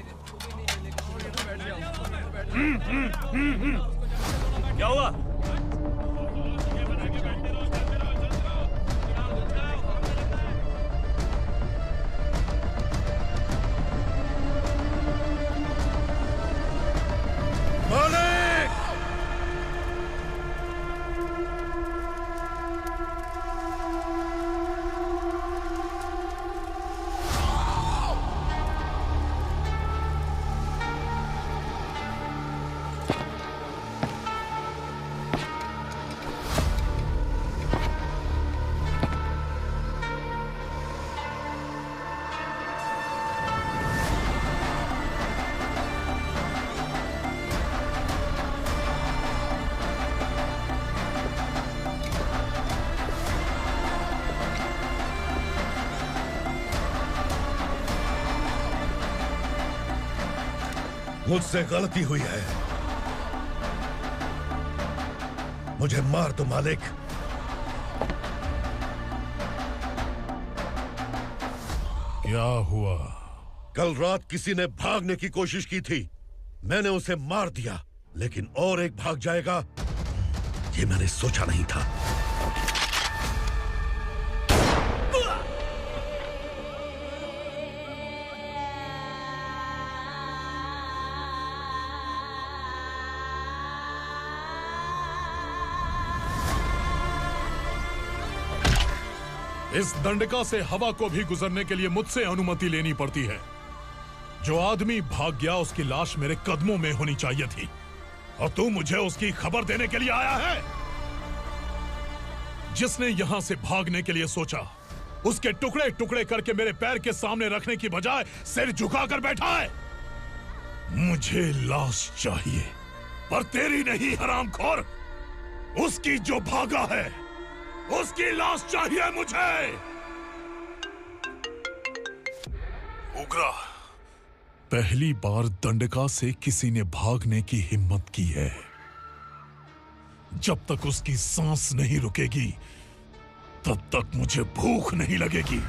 Speaker 18: क्या हुआ?
Speaker 4: मुझसे गलती हुई है। मुझे मार दो मालिक।
Speaker 12: क्या हुआ?
Speaker 4: कल रात किसी ने भागने की कोशिश की थी। मैंने उसे मार दिया, लेकिन और एक भाग जाएगा ये मैंने सोचा नहीं था।
Speaker 12: इस दंडका से हवा को भी गुजरने के लिए मुझसे अनुमति लेनी पड़ती है। जो आदमी भाग गया उसकी लाश मेरे कदमों में होनी चाहिए थी, और तू मुझे उसकी खबर देने के लिए आया है। जिसने यहां से भागने के लिए सोचा उसके टुकड़े टुकड़े करके मेरे पैर के सामने रखने की बजाय सिर झुकाकर बैठा है। मुझे लाश चाहिए, पर तेरी नहीं हरामखोर। उसकी जो भागा है उसकी लाश चाहिए मुझे। उग्रा, पहली बार दंडका से किसी ने भागने की हिम्मत की है। जब तक उसकी सांस नहीं रुकेगी तब तक मुझे भूख नहीं लगेगी।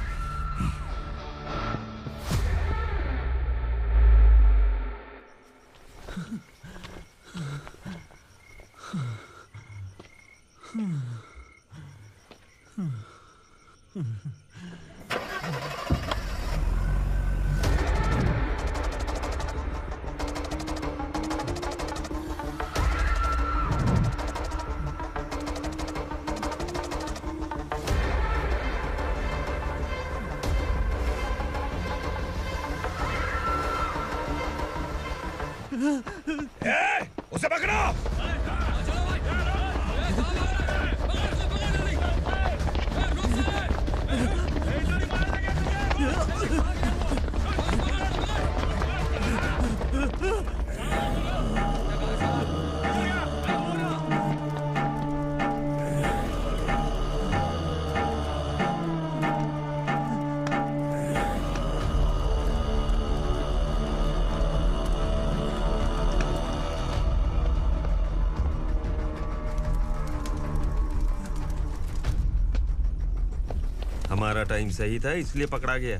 Speaker 19: हमारा टाइम सही था इसलिए पकड़ा गया,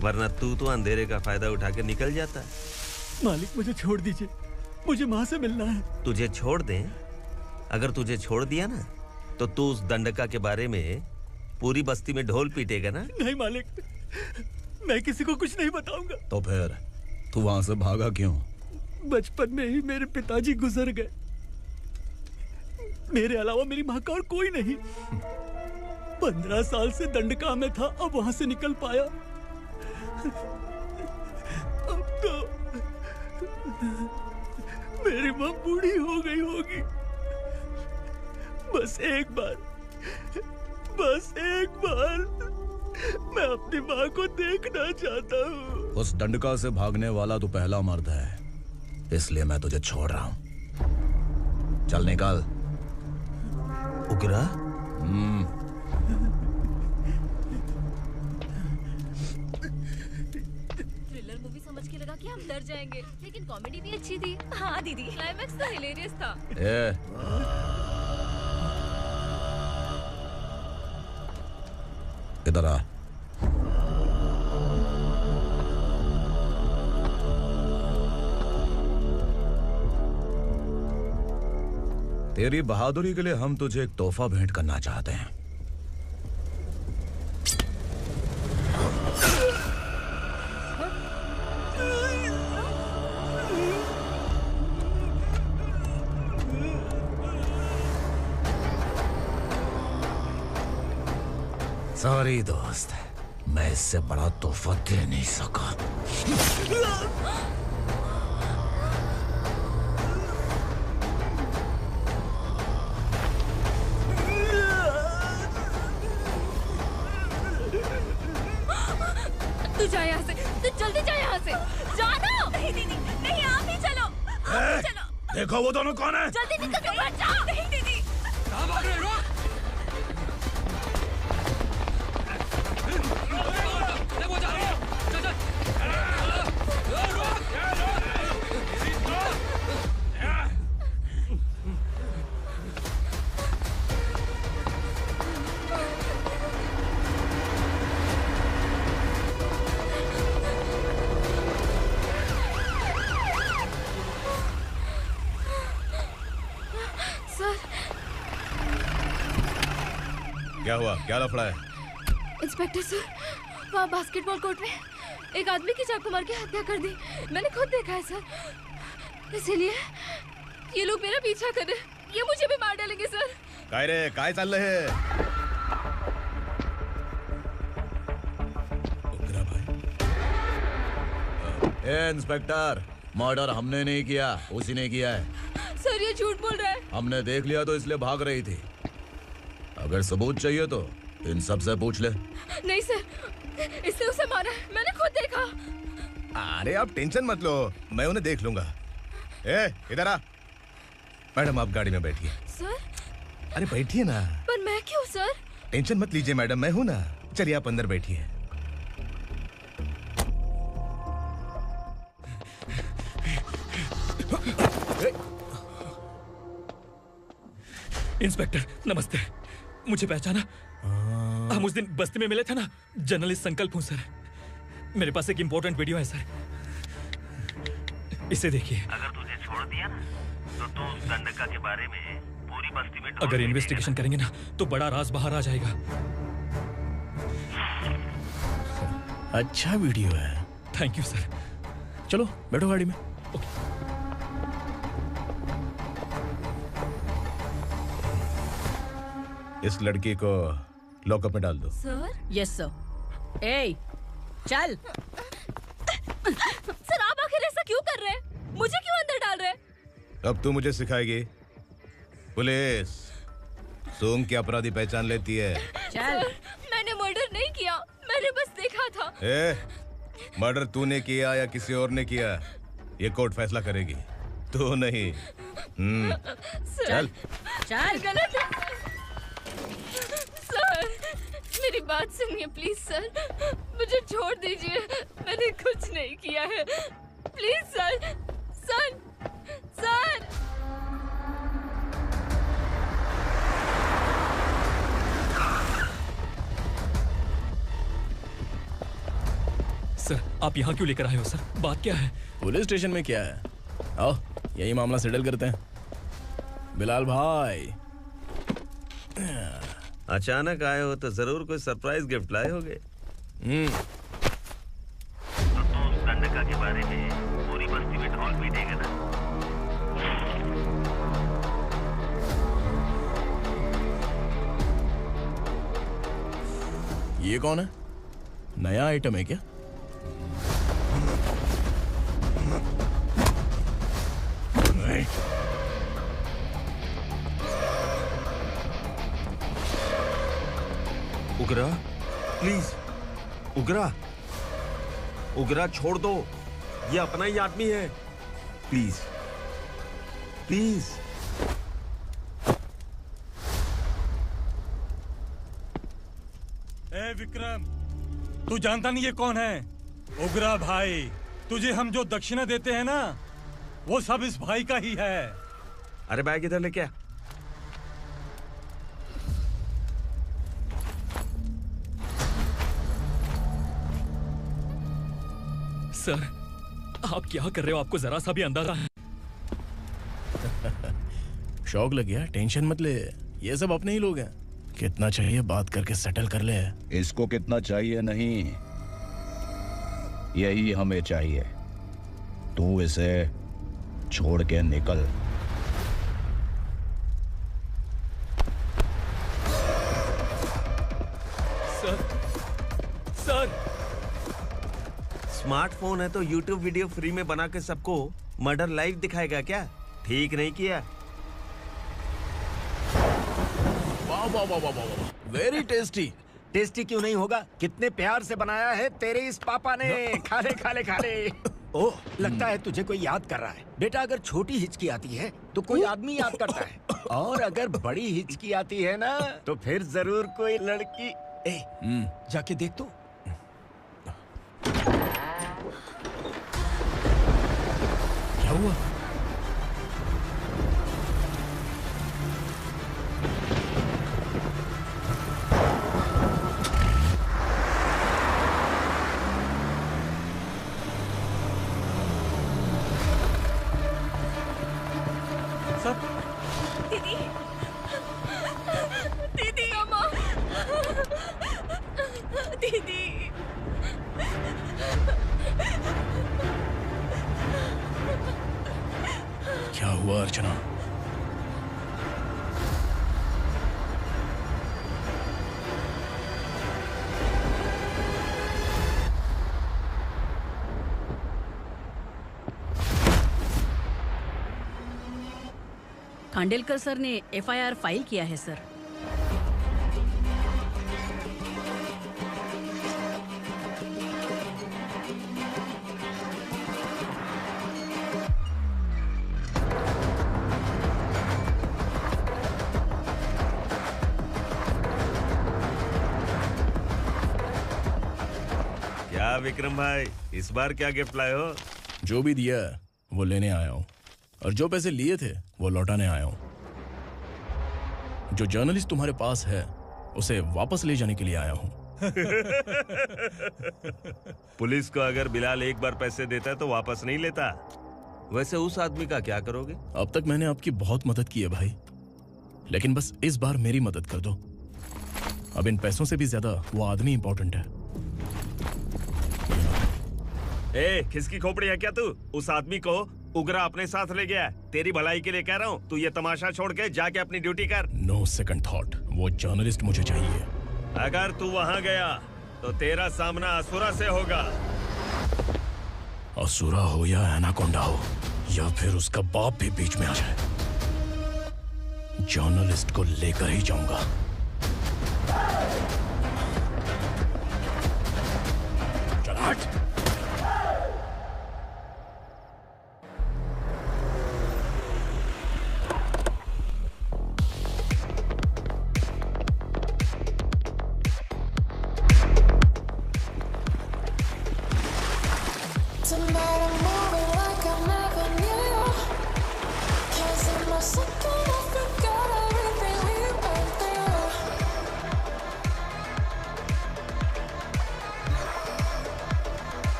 Speaker 19: वरना तू तो अंधेरे का फायदा उठा के निकल जाता।
Speaker 18: मालिक मुझे छोड़ दीजिए, मुझे माँ से मिलना है।
Speaker 19: तुझे छोड़ दें? अगर तुझे छोड़ दिया ना तो तू उस दंडका के बारे में पूरी बस्ती में ढोल पीटेगा ना।
Speaker 18: नहीं मालिक, मैं किसी को कुछ नहीं बताऊंगा।
Speaker 21: तो फिर तू वहां से भागा क्यों?
Speaker 18: बचपन में ही मेरे पिताजी गुजर गए, मेरे अलावा मेरी माँ का और कोई नहीं। 15 साल से दंडका में था, अब वहां से निकल पाया। अब तो मेरी माँ बूढ़ी हो गई होगी। बस एक बार मैं अपनी माँ को देखना चाहता हूँ।
Speaker 21: उस दंडका से भागने वाला तू पहला मर्द है, इसलिए मैं तुझे छोड़ रहा हूँ। चल निकल।
Speaker 19: उग्रा?
Speaker 8: थ्रिलर मूवी समझ के लगा कि हम डर जाएंगे, लेकिन कॉमेडी भी अच्छी थी। हाँ दीदी, क्लाइमैक्स तो हिलेरियस था।
Speaker 21: इधर आ। तेरी बहादुरी के लिए हम तुझे एक तोहफा भेंट करना चाहते हैं। सॉरी दोस्त, मैं इससे बड़ा तोहफा दे नहीं सका।
Speaker 8: तू जा यहाँ से, तू जल्दी जा यहाँ से। जाना। नहीं दीदी, नहीं आप ही चलो, आप ही चलो।
Speaker 21: देखो वो दोनों कौन है?
Speaker 8: जल्दी निकल के मत जाओ। नहीं दीदी।
Speaker 16: कहाँ भाग रहे हो? वो जा रही है। चल चल।
Speaker 21: क्या हुआ? क्या लफड़ा है?
Speaker 8: इंस्पेक्टर सर, वहाँ बास्केटबॉल कोर्ट में एक आदमी की चाकू मार के हत्या कर दी। मैंने खुद देखा है सर, इसीलिए ये लोग मेरा पीछा कर रहे हैं। ये मुझे भी मार डालेंगे सर।
Speaker 21: काय रे, काय चल रहे हैं? ए इंस्पेक्टर, मर्डर हमने नहीं किया, उसी ने किया है।
Speaker 8: सर ये झूठ बोल रहा है।
Speaker 21: हमने देख लिया तो इसलिए भाग रही थी। अगर सबूत चाहिए तो इन सब से पूछ ले।
Speaker 8: नहीं सर, इसने उसे मारा है, मैंने खुद देखा।
Speaker 1: अरे आप टेंशन मत लो, मैं उन्हें देख लूंगा। ए इधर आ। मैडम आप गाड़ी में बैठिए।
Speaker 8: सर?
Speaker 1: अरे बैठिए ना।
Speaker 8: पर मैं क्यों सर?
Speaker 1: टेंशन मत लीजिए मैडम, मैं हूं ना। चलिए आप अंदर बैठिए।
Speaker 18: इंस्पेक्टर नमस्ते, मुझे पहचाना? हम उस दिन बस्ती में मिले थे ना। जर्नलिस्ट संकल्प हूँ सर। मेरे पास एक इम्पोर्टेंट वीडियो है सर, इसे देखिए।
Speaker 19: अगर तुझे छोड़ दिया ना तो तू उस दंडका के बारे में पूरी बस्ती में
Speaker 18: अगर इन्वेस्टिगेशन करेंगे ना तो बड़ा राज बाहर आ जाएगा।
Speaker 2: अच्छा वीडियो है।
Speaker 18: Thank you sir.
Speaker 2: चलो बैठो गाड़ी में।
Speaker 1: इस लड़की को लॉकअप में डाल दो।
Speaker 10: सर? Yes sir. ए, चल।
Speaker 8: सर आप आखिर ऐसा क्यों कर रहे हैं? मुझे क्यों अंदर डाल रहे हैं?
Speaker 1: अब तू मुझे सिखाएगी? पुलिस सूंघ के अपराधी पहचान लेती है।
Speaker 10: चल।
Speaker 8: मैंने मर्डर नहीं किया, मैंने बस देखा था।
Speaker 1: मर्डर तूने किया या किसी और ने किया, ये कोर्ट फैसला करेगी, तू नहीं।
Speaker 8: चल
Speaker 10: चल।
Speaker 8: गलत है सर, मेरी बात सुनिए प्लीज सर, मुझे छोड़ दीजिए, मैंने कुछ नहीं किया है। Please sir, sir, sir.
Speaker 18: Sir आप यहाँ क्यों लेकर आए हो सर? बात क्या है?
Speaker 2: पुलिस स्टेशन में क्या है? आओ यही मामला सेटल करते हैं। बिलाल भाई,
Speaker 13: अचानक आए हो तो जरूर कोई सरप्राइज गिफ्ट लाए होगे।
Speaker 19: तो उस गंडका के बारे में पूरी बस्ती में ढोल पीटेगा ना।
Speaker 2: ये कौन है? नया आइटम है क्या?
Speaker 13: उगरा, प्लीज उगरा, उगरा छोड़ दो, ये अपना ही आदमी है। Please please.
Speaker 17: ए विक्रम, तू जानता नहीं ये कौन है? उगरा भाई। तुझे हम जो दक्षिणा देते हैं ना, वो सब इस भाई का ही है।
Speaker 13: अरे बैग इधर लेके आ।
Speaker 18: सर आप क्या कर रहे हो? आपको जरा सा भी अंदाजा है?
Speaker 2: शौक लग गया? टेंशन मत ले, ये सब अपने ही लोग हैं। कितना चाहिए बात करके सेटल कर ले।
Speaker 21: इसको कितना चाहिए नहीं, यही हमें चाहिए। तू इसे छोड़ के निकल।
Speaker 18: सर
Speaker 13: स्मार्टफोन है तो YouTube वीडियो फ्री में बना के सबको मर्डर लाइव दिखाएगा क्या? ठीक नहीं किया।
Speaker 2: वाह वाह वाह वाह वाह, वेरी टेस्टी।
Speaker 6: टेस्टी क्यों नहीं होगा? कितने प्यार से बनाया है तेरे इस पापा ने। खा ले खा ले खा ले। ओह, लगता है तुझे कोई याद कर रहा है। बेटा अगर छोटी हिचकी आती है तो कोई आदमी याद करता है, और अगर बड़ी हिचकी आती है ना तो फिर जरूर कोई लड़की। ए, जाके देख तो।
Speaker 2: क्या हुआ?
Speaker 10: दीदी, दीदी, अम्मा, दीदी।
Speaker 2: क्या हुआ अर्चना?
Speaker 10: खांडेलकर सर ने एफआईआर फाइल किया है सर।
Speaker 13: क्या विक्रम भाई, इस बार क्या गिफ्ट लाए हो?
Speaker 2: जो भी दिया है वो लेने आया हूँ, और जो पैसे लिए थे वो लौटाने आया हूँ। जो जर्नलिस्ट तुम्हारे पास है उसे वापस ले जाने के लिए आया हूँ।
Speaker 13: पुलिस को अगर बिलाल एक बार पैसे देता है तो वापस नहीं लेता। वैसे उस आदमी का क्या करोगे?
Speaker 2: अब तक मैंने आपकी बहुत मदद की है भाई, लेकिन बस इस बार मेरी मदद कर दो। अब इन पैसों से भी ज्यादा वो आदमी इंपॉर्टेंट है।
Speaker 13: ए, किसकी खोपड़ी है क्या तू? उस आदमी को उगरा अपने साथ ले गया। तेरी भलाई के लिए कह रहा हूँ, तू ये तमाशा छोड़ के जाके अपनी ड्यूटी कर।
Speaker 2: नो सेकंड थॉट, वो जर्नलिस्ट मुझे चाहिए।
Speaker 13: अगर तू वहाँ गया तो तेरा सामना असुरा से होगा।
Speaker 2: असुरा हो या एनाकोंडा हो, या फिर उसका बाप भी बीच में आ जाए, जर्नलिस्ट को लेकर ही जाऊंगा। चल हट।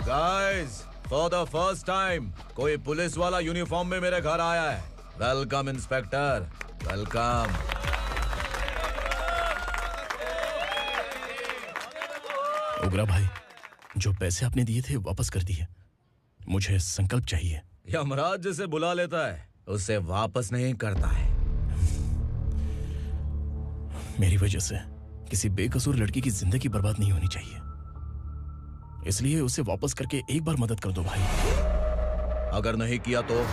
Speaker 21: Guys, for the first time कोई पुलिस वाला यूनिफॉर्म में मेरे घर आया है। Welcome inspector, welcome.
Speaker 2: उग्रा भाई, जो पैसे आपने दिए थे वापस कर दिए। मुझे संकल्प चाहिए।
Speaker 21: यमराज जिसे बुला लेता है उसे वापस नहीं करता है।
Speaker 2: मेरी वजह से किसी बेकसूर लड़की की जिंदगी बर्बाद नहीं होनी चाहिए, इसलिए उसे वापस करके एक बार मदद कर दो भाई।
Speaker 21: अगर नहीं किया तो?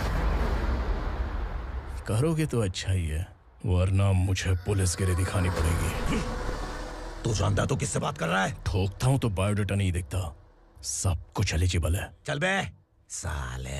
Speaker 2: करोगे तो अच्छा ही है, वरना मुझे पुलिसगिरी दिखानी पड़ेगी।
Speaker 21: तू जानता तो किससे बात कर रहा है?
Speaker 2: ठोकता हूं तो बायोडाटा नहीं दिखता, सब कुछ एलिजिबल है।
Speaker 21: चल बे साले।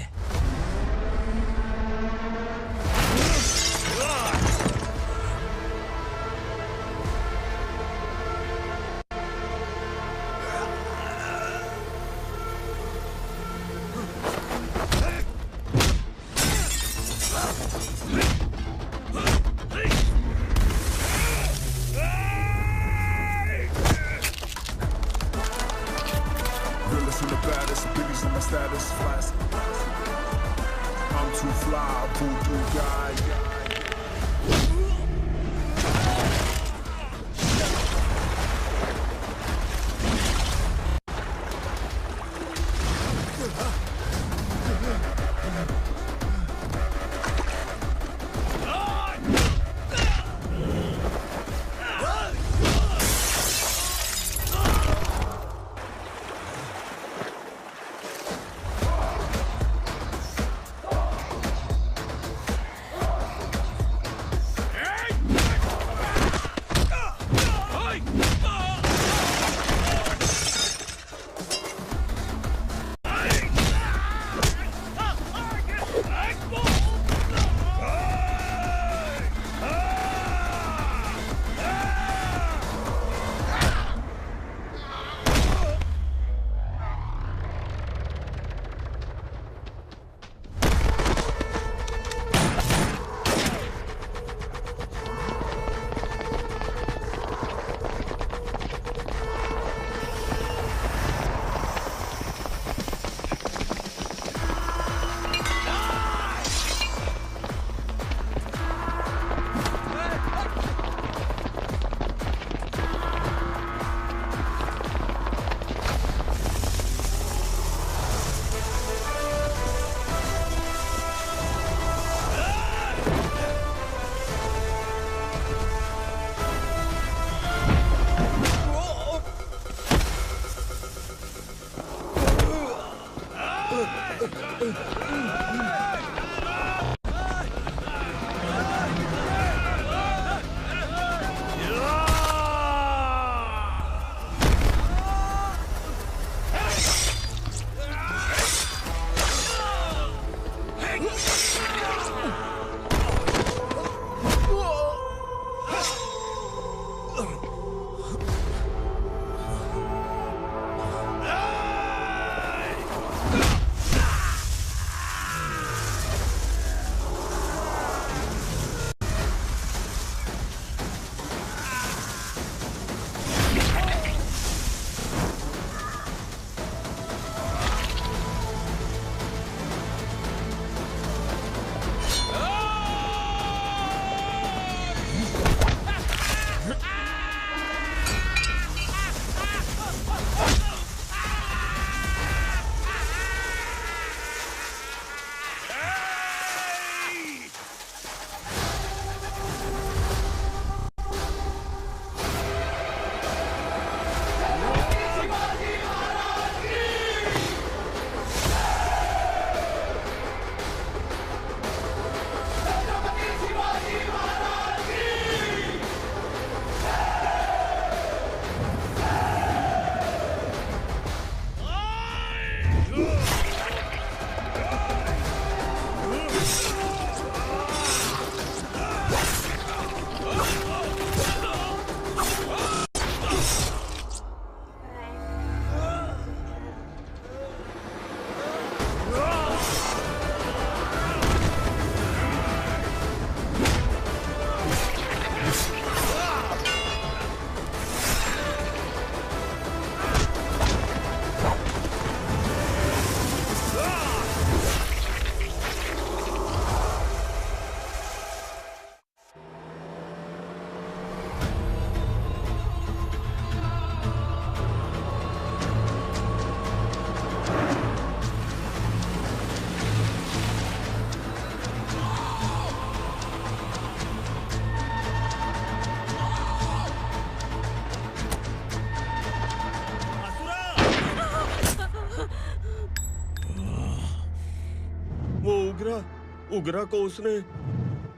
Speaker 13: उगरा को उसने।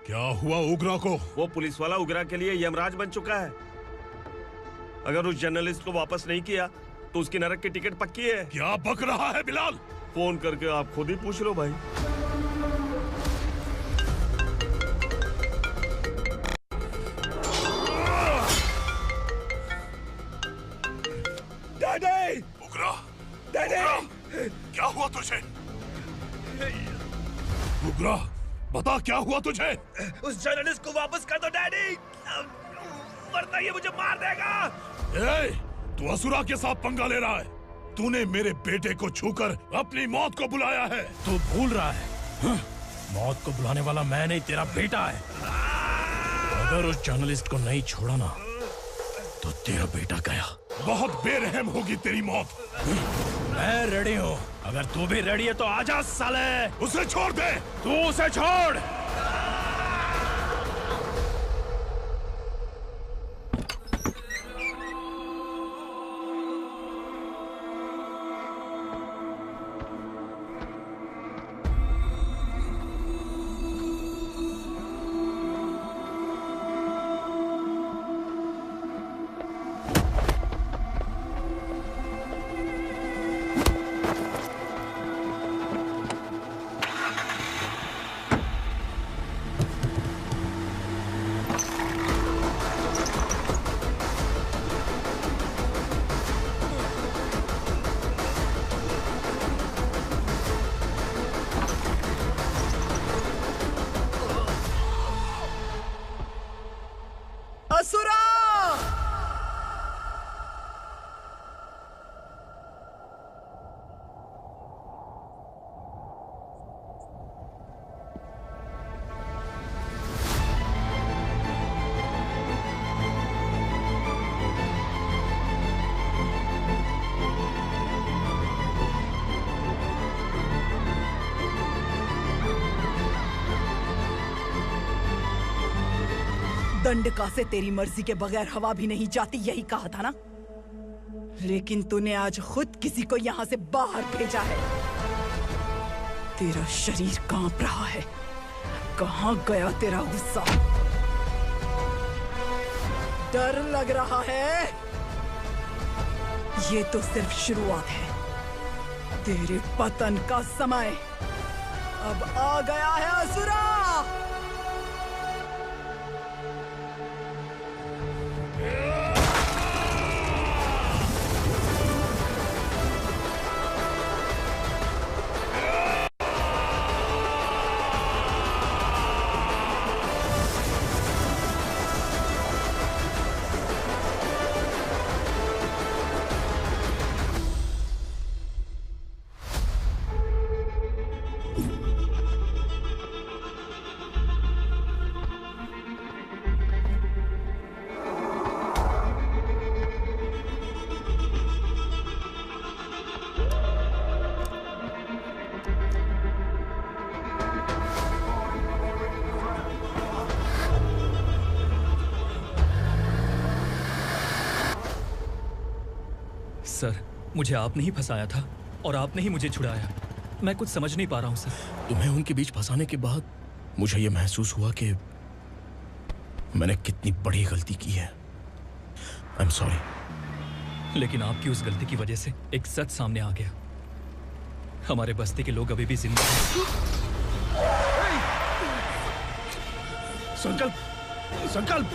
Speaker 12: क्या हुआ उगरा को?
Speaker 13: वो पुलिस वाला उगरा के लिए यमराज बन चुका है। अगर उस जर्नलिस्ट को वापस नहीं किया तो उसकी नरक की टिकट पक्की है।
Speaker 12: क्या बक रहा है बिलाल?
Speaker 13: फोन करके आप खुद ही पूछ लो भाई।
Speaker 12: डैडी! उगरा! डैडी! क्या हुआ तुझे? उगरा, बता क्या हुआ तुझे?
Speaker 13: उस जर्नलिस्ट को वापस कर दो डैडी, वरना ये मुझे मार देगा।
Speaker 12: ए, तू असुरा के साथ पंगा ले रहा है। तूने मेरे बेटे को छूकर अपनी मौत को बुलाया है।
Speaker 2: तू भूल रहा है। मौत को बुलाने वाला मैं नहीं, तेरा बेटा है। अगर उस जर्नलिस्ट को नहीं छोड़ा ना तो तेरा बेटा गया।
Speaker 12: बहुत बेरहम होगी तेरी मौत।
Speaker 2: मैं रेडी हूँ। अगर तू भी रेडी है तो आजा साले।
Speaker 12: उसे छोड़ दे।
Speaker 2: तू उसे छोड़।
Speaker 7: दंडका से तेरी मर्जी के बगैर हवा भी नहीं जाती, यही कहा था ना? लेकिन तूने आज खुद किसी को यहाँ से बाहर भेजा है। तेरा शरीर कांप रहा है। कहाँ गया तेरा गुस्सा? डर लग रहा है? ये तो सिर्फ शुरुआत है। तेरे पतन का समय अब आ गया है असुरा।
Speaker 18: सर, मुझे आपने ही फंसाया था और आपने ही मुझे छुड़ाया। मैं कुछ समझ नहीं पा रहा हूँ सर।
Speaker 2: तुम्हें उनके बीच फंसाने के बाद मुझे यह महसूस हुआ कि मैंने कितनी बड़ी गलती की है। I am sorry.
Speaker 18: लेकिन आपकी उस गलती की वजह से एक सच सामने आ गया। हमारे बस्ती के लोग अभी भी जिंदा हैं।
Speaker 2: संकल्प, संकल्प।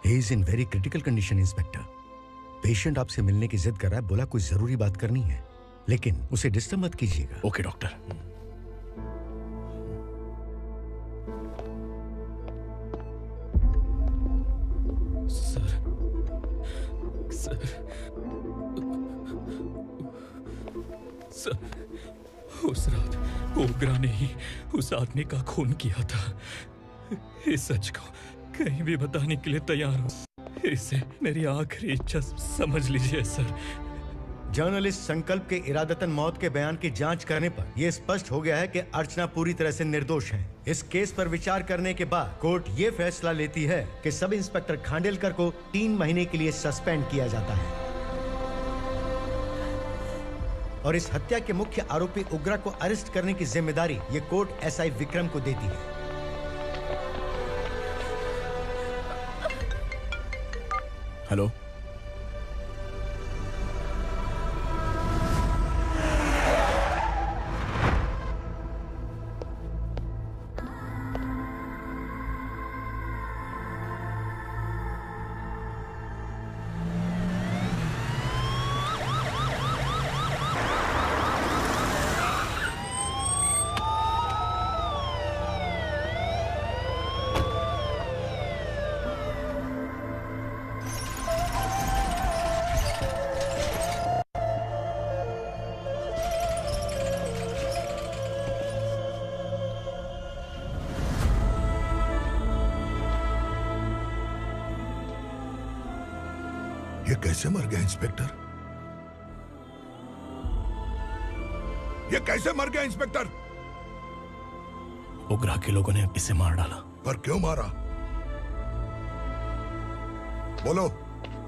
Speaker 22: He is in very critical condition, inspector. Patient आपसे मिलने की जिद कर रहा है, बोला कोई जरूरी बात करनी है, लेकिन उसे डिस्टर्ब मत कीजिएगा।
Speaker 2: Okay doctor.
Speaker 18: सर, उस रात ओग्रा ने ही उस आदमी का खून किया था। इस सच को कहीं भी बताने के लिए तैयार हूँ। इसे मेरी आखिरी इच्छा समझ लीजिए सर।
Speaker 22: जर्नलिस्ट संकल्प के इरादतन मौत के बयान की जांच करने पर यह स्पष्ट हो गया है कि अर्चना पूरी तरह से निर्दोष है। इस केस पर विचार करने के बाद कोर्ट ये फैसला लेती है कि सब इंस्पेक्टर खांडेलकर को 3 महीने के लिए सस्पेंड किया जाता है और इस हत्या के मुख्य आरोपी उग्रा को अरेस्ट करने की जिम्मेदारी ये कोर्ट एसआई विक्रम को देती है।
Speaker 5: हेलो,
Speaker 4: ये कैसे मर गया इंस्पेक्टर? ये कैसे मर गया इंस्पेक्टर?
Speaker 5: ओग्रा के लोगों ने इसे मार डाला।
Speaker 4: पर क्यों मारा? बोलो,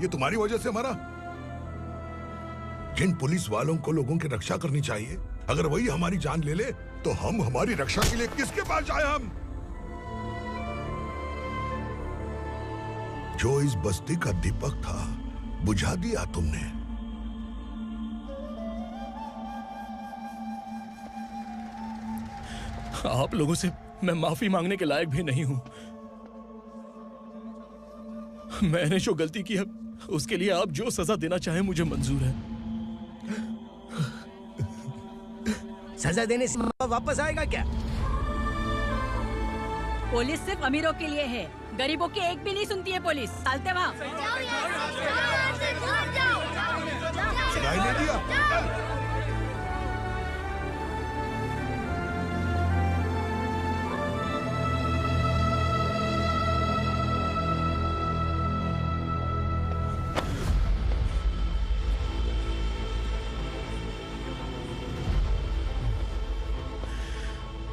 Speaker 4: ये तुम्हारी वजह से मरा? जिन पुलिस वालों को लोगों की रक्षा करनी चाहिए, अगर वही हमारी जान ले ले तो हम हमारी रक्षा के लिए किसके पास जाए? हम जो इस बस्ती का दीपक था बुझा दिया तुमने।
Speaker 18: आप लोगों से मैं माफी मांगने के लायक भी नहीं हूं। मैंने जो गलती की है उसके लिए आप जो सजा देना चाहें मुझे मंजूर है।
Speaker 11: सजा देने से वापस आएगा क्या?
Speaker 10: पुलिस सिर्फ अमीरों के लिए है, गरीबों की एक भी नहीं सुनती है पुलिस। चलते वहाँ।
Speaker 4: सुनाई नहीं दिया?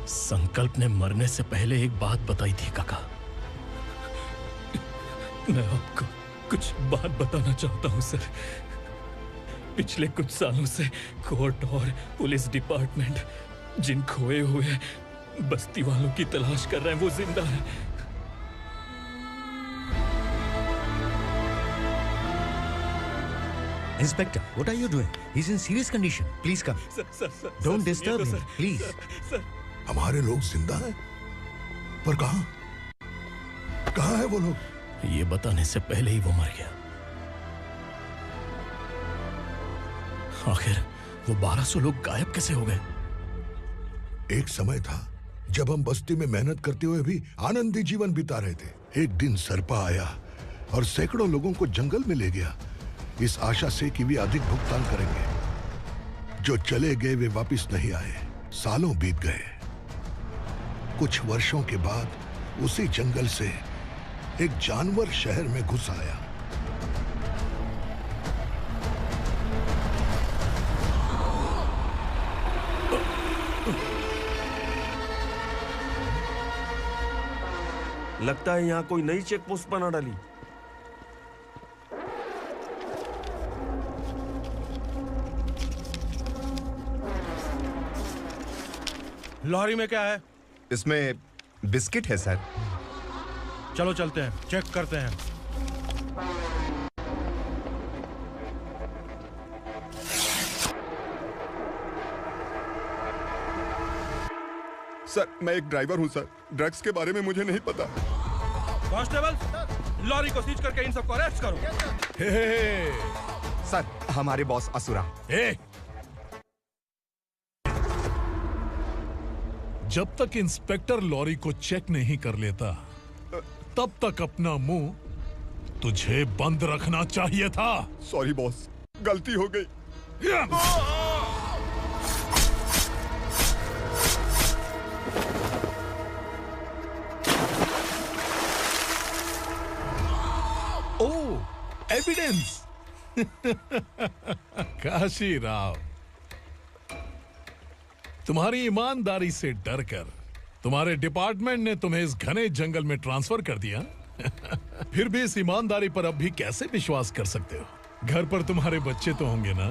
Speaker 18: संकल्प ने मरने से पहले एक बात बताई थी काका। मैं आपको कुछ बात बताना चाहता हूं सर। पिछले कुछ सालों से कोर्ट और पुलिस डिपार्टमेंट जिन खोए हुए बस्ती वालों की तलाश कर रहे हैं वो जिंदा है।
Speaker 22: Inspector, what are you doing? He's in serious condition. Please come. Don't disturb him, please.
Speaker 4: हमारे लोग जिंदा हैं? पर कहां? कहां है वो लोग?
Speaker 18: ये बताने से पहले ही वो मर गया। आखिर वो 1200 लोग गायब कैसे हो गए?
Speaker 4: एक समय था जब हम बस्ती में मेहनत करते हुए भी आनंदी जीवन बिता रहे थे। एक दिन सरपा आया और सैकड़ों लोगों को जंगल में ले गया, इस आशा से कि वे अधिक भुगतान करेंगे। जो चले गए वे वापस नहीं आए। सालों बीत गए। कुछ वर्षों के बाद उसी जंगल से एक जानवर शहर में घुस आया।
Speaker 13: लगता है यहाँ कोई नई चेक पोस्ट बना डाली।
Speaker 9: लॉरी में क्या है?
Speaker 1: इसमें बिस्किट है सर।
Speaker 9: चलो चलते हैं, चेक करते हैं।
Speaker 1: सर, मैं एक ड्राइवर हूं सर। ड्रग्स के बारे में मुझे नहीं पता।
Speaker 9: कांस्टेबल, लॉरी को सीज करके इन सबको अरेस्ट करो।
Speaker 1: सर, हमारे बॉस असुरा।
Speaker 12: जब तक इंस्पेक्टर लॉरी को चेक नहीं कर लेता तब तक अपना मुंह तुझे बंद रखना चाहिए था।
Speaker 1: सॉरी बॉस, गलती हो गई।
Speaker 12: कॉन्फिडेंस। काशी राव, तुम्हारी ईमानदारी से डरकर तुम्हारे डिपार्टमेंट ने तुम्हें इस घने जंगल में ट्रांसफर कर दिया। फिर भी इस ईमानदारी पर अब भी कैसे विश्वास कर सकते हो? घर पर तुम्हारे बच्चे तो होंगे ना?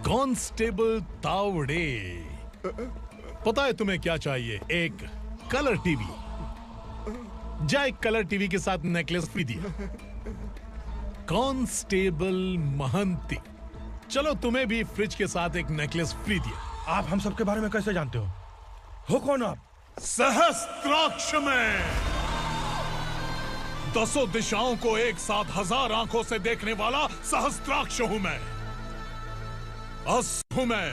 Speaker 12: कांस्टेबल तावड़े, पता है तुम्हें क्या चाहिए? एक कलर टीवी। जा एक कलर टीवी के साथ नेकलेस भी दिया। कांस्टेबल महंती, चलो तुम्हें भी फ्रिज के साथ एक नेकलेस फ्री दिया।
Speaker 9: आप हम सबके बारे में कैसे जानते हो कौन आप?
Speaker 12: सहस्त्राक्ष में 10 दिशाओं को एक साथ 1000 आंखों से देखने वाला सहस्त्राक्ष हूं मैं। असुर हूं मैं,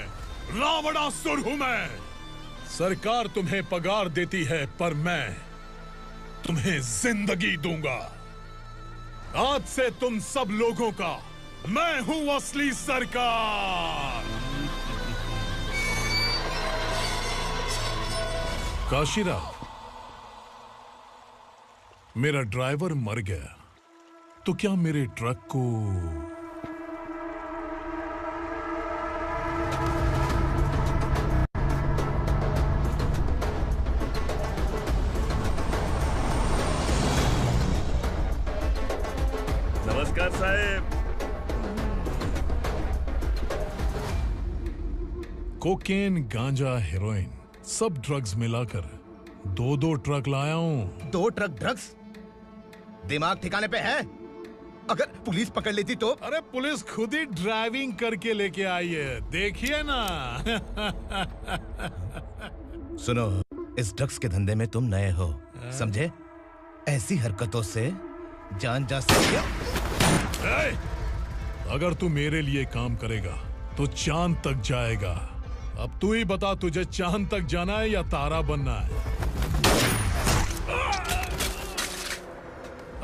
Speaker 12: रावणासुर हूं मैं। सरकार तुम्हें पगार देती है पर मैं तुम्हें जिंदगी दूंगा। आज से तुम सब लोगों का मैं हूं असली सरकार। काशीराव, मेरा ड्राइवर मर गया तो क्या मेरे ट्रक को
Speaker 13: नमस्कार साहब।
Speaker 12: कोकेन, गांजा, हेरोइन, सब ड्रग्स मिलाकर 2 ट्रक लाया हूं।
Speaker 1: 2 ट्रक ड्रग्स? दिमाग ठिकाने पे है? अगर पुलिस पकड़ लेती तो?
Speaker 12: अरे पुलिस खुद ही ड्राइविंग करके लेके आई है, देखिए ना।
Speaker 1: सुनो, इस ड्रग्स के धंधे में तुम नए हो, समझे? ऐसी हरकतों से जान जा सकती है।
Speaker 12: अगर तू मेरे लिए काम करेगा तो चांद तक जाएगा। अब तू ही बता, तुझे चांद तक जाना है या तारा बनना है?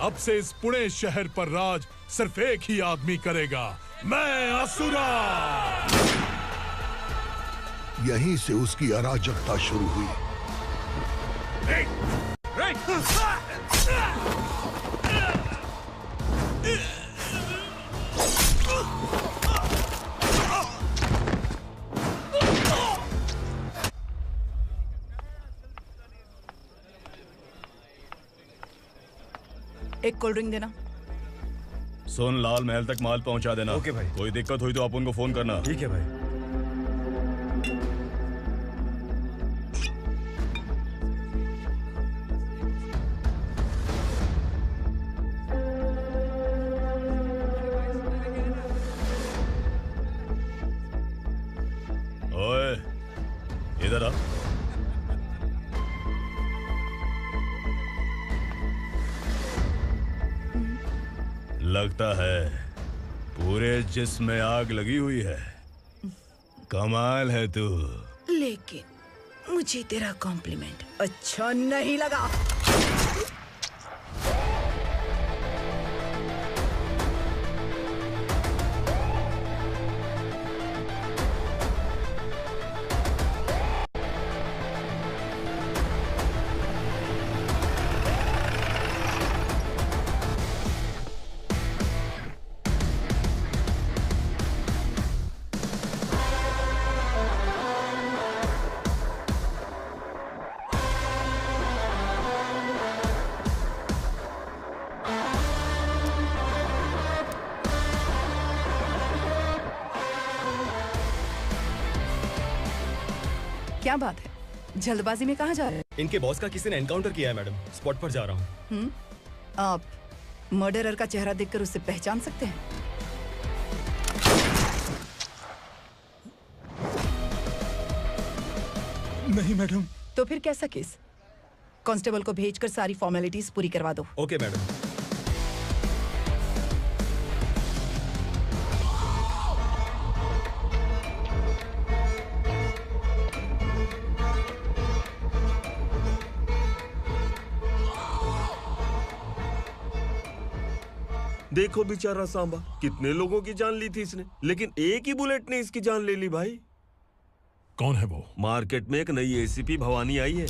Speaker 12: अब से इस पुणे शहर पर राज सिर्फ एक ही आदमी करेगा, मैं असुरा।
Speaker 4: यहीं से उसकी अराजकता शुरू हुई।
Speaker 7: एक कोल्ड ड्रिंक देना।
Speaker 3: सुन, लाल महल तक माल पहुंचा देना।
Speaker 9: ओके भाई।
Speaker 3: कोई दिक्कत हुई तो अपन को फोन करना।
Speaker 9: ठीक है भाई।
Speaker 3: ओए, इधर आ। लगता है पूरे जिस्म में आग लगी हुई है। कमाल है तू।
Speaker 7: लेकिन मुझे तेरा कॉम्प्लीमेंट अच्छा नहीं लगा। क्या बात है, जल्दबाजी में कहाँ जा रहे हैं?
Speaker 9: इनके बॉस का किसी ने एनकाउंटर किया है मैडम, स्पॉट पर जा रहा हूँ।
Speaker 7: आप मर्डरर का चेहरा देखकर उसे पहचान सकते हैं?
Speaker 9: नहीं मैडम।
Speaker 7: तो फिर कैसा केस? कांस्टेबल को भेजकर सारी फॉर्मेलिटीज पूरी करवा दो।
Speaker 9: Okay madam.
Speaker 13: देखो बेचारा सांबा, कितने लोगों की जान ली थी इसने, लेकिन एक ही बुलेट ने इसकी जान ले ली भाई।
Speaker 12: कौन है वो?
Speaker 13: मार्केट में एक नई एसीपी भवानी आई है।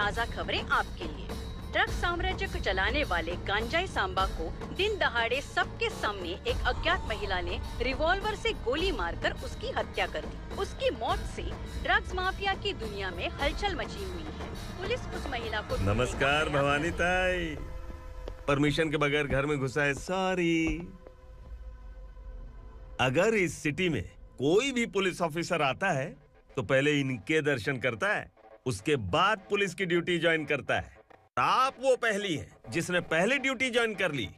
Speaker 10: ताज़ा खबरें आपके लिए। ड्रग साम्राज्य को चलाने वाले गांजाई सांबा को दिन दहाड़े सबके सामने एक अज्ञात महिला ने रिवॉल्वर से गोली मारकर उसकी हत्या कर दी। उसकी मौत से ड्रग्स माफिया की दुनिया में हलचल मची हुई है। पुलिस उस महिला को
Speaker 13: नमस्कार भवानी ताई। परमिशन के बगैर घर में घुसा है, सॉरी। अगर इस सिटी में कोई भी पुलिस ऑफिसर आता है तो पहले इनके दर्शन करता है, उसके बाद पुलिस की ड्यूटी ज्वाइन करता है। आप वो पहली हैं जिसने पहले ड्यूटी ज्वाइन कर ली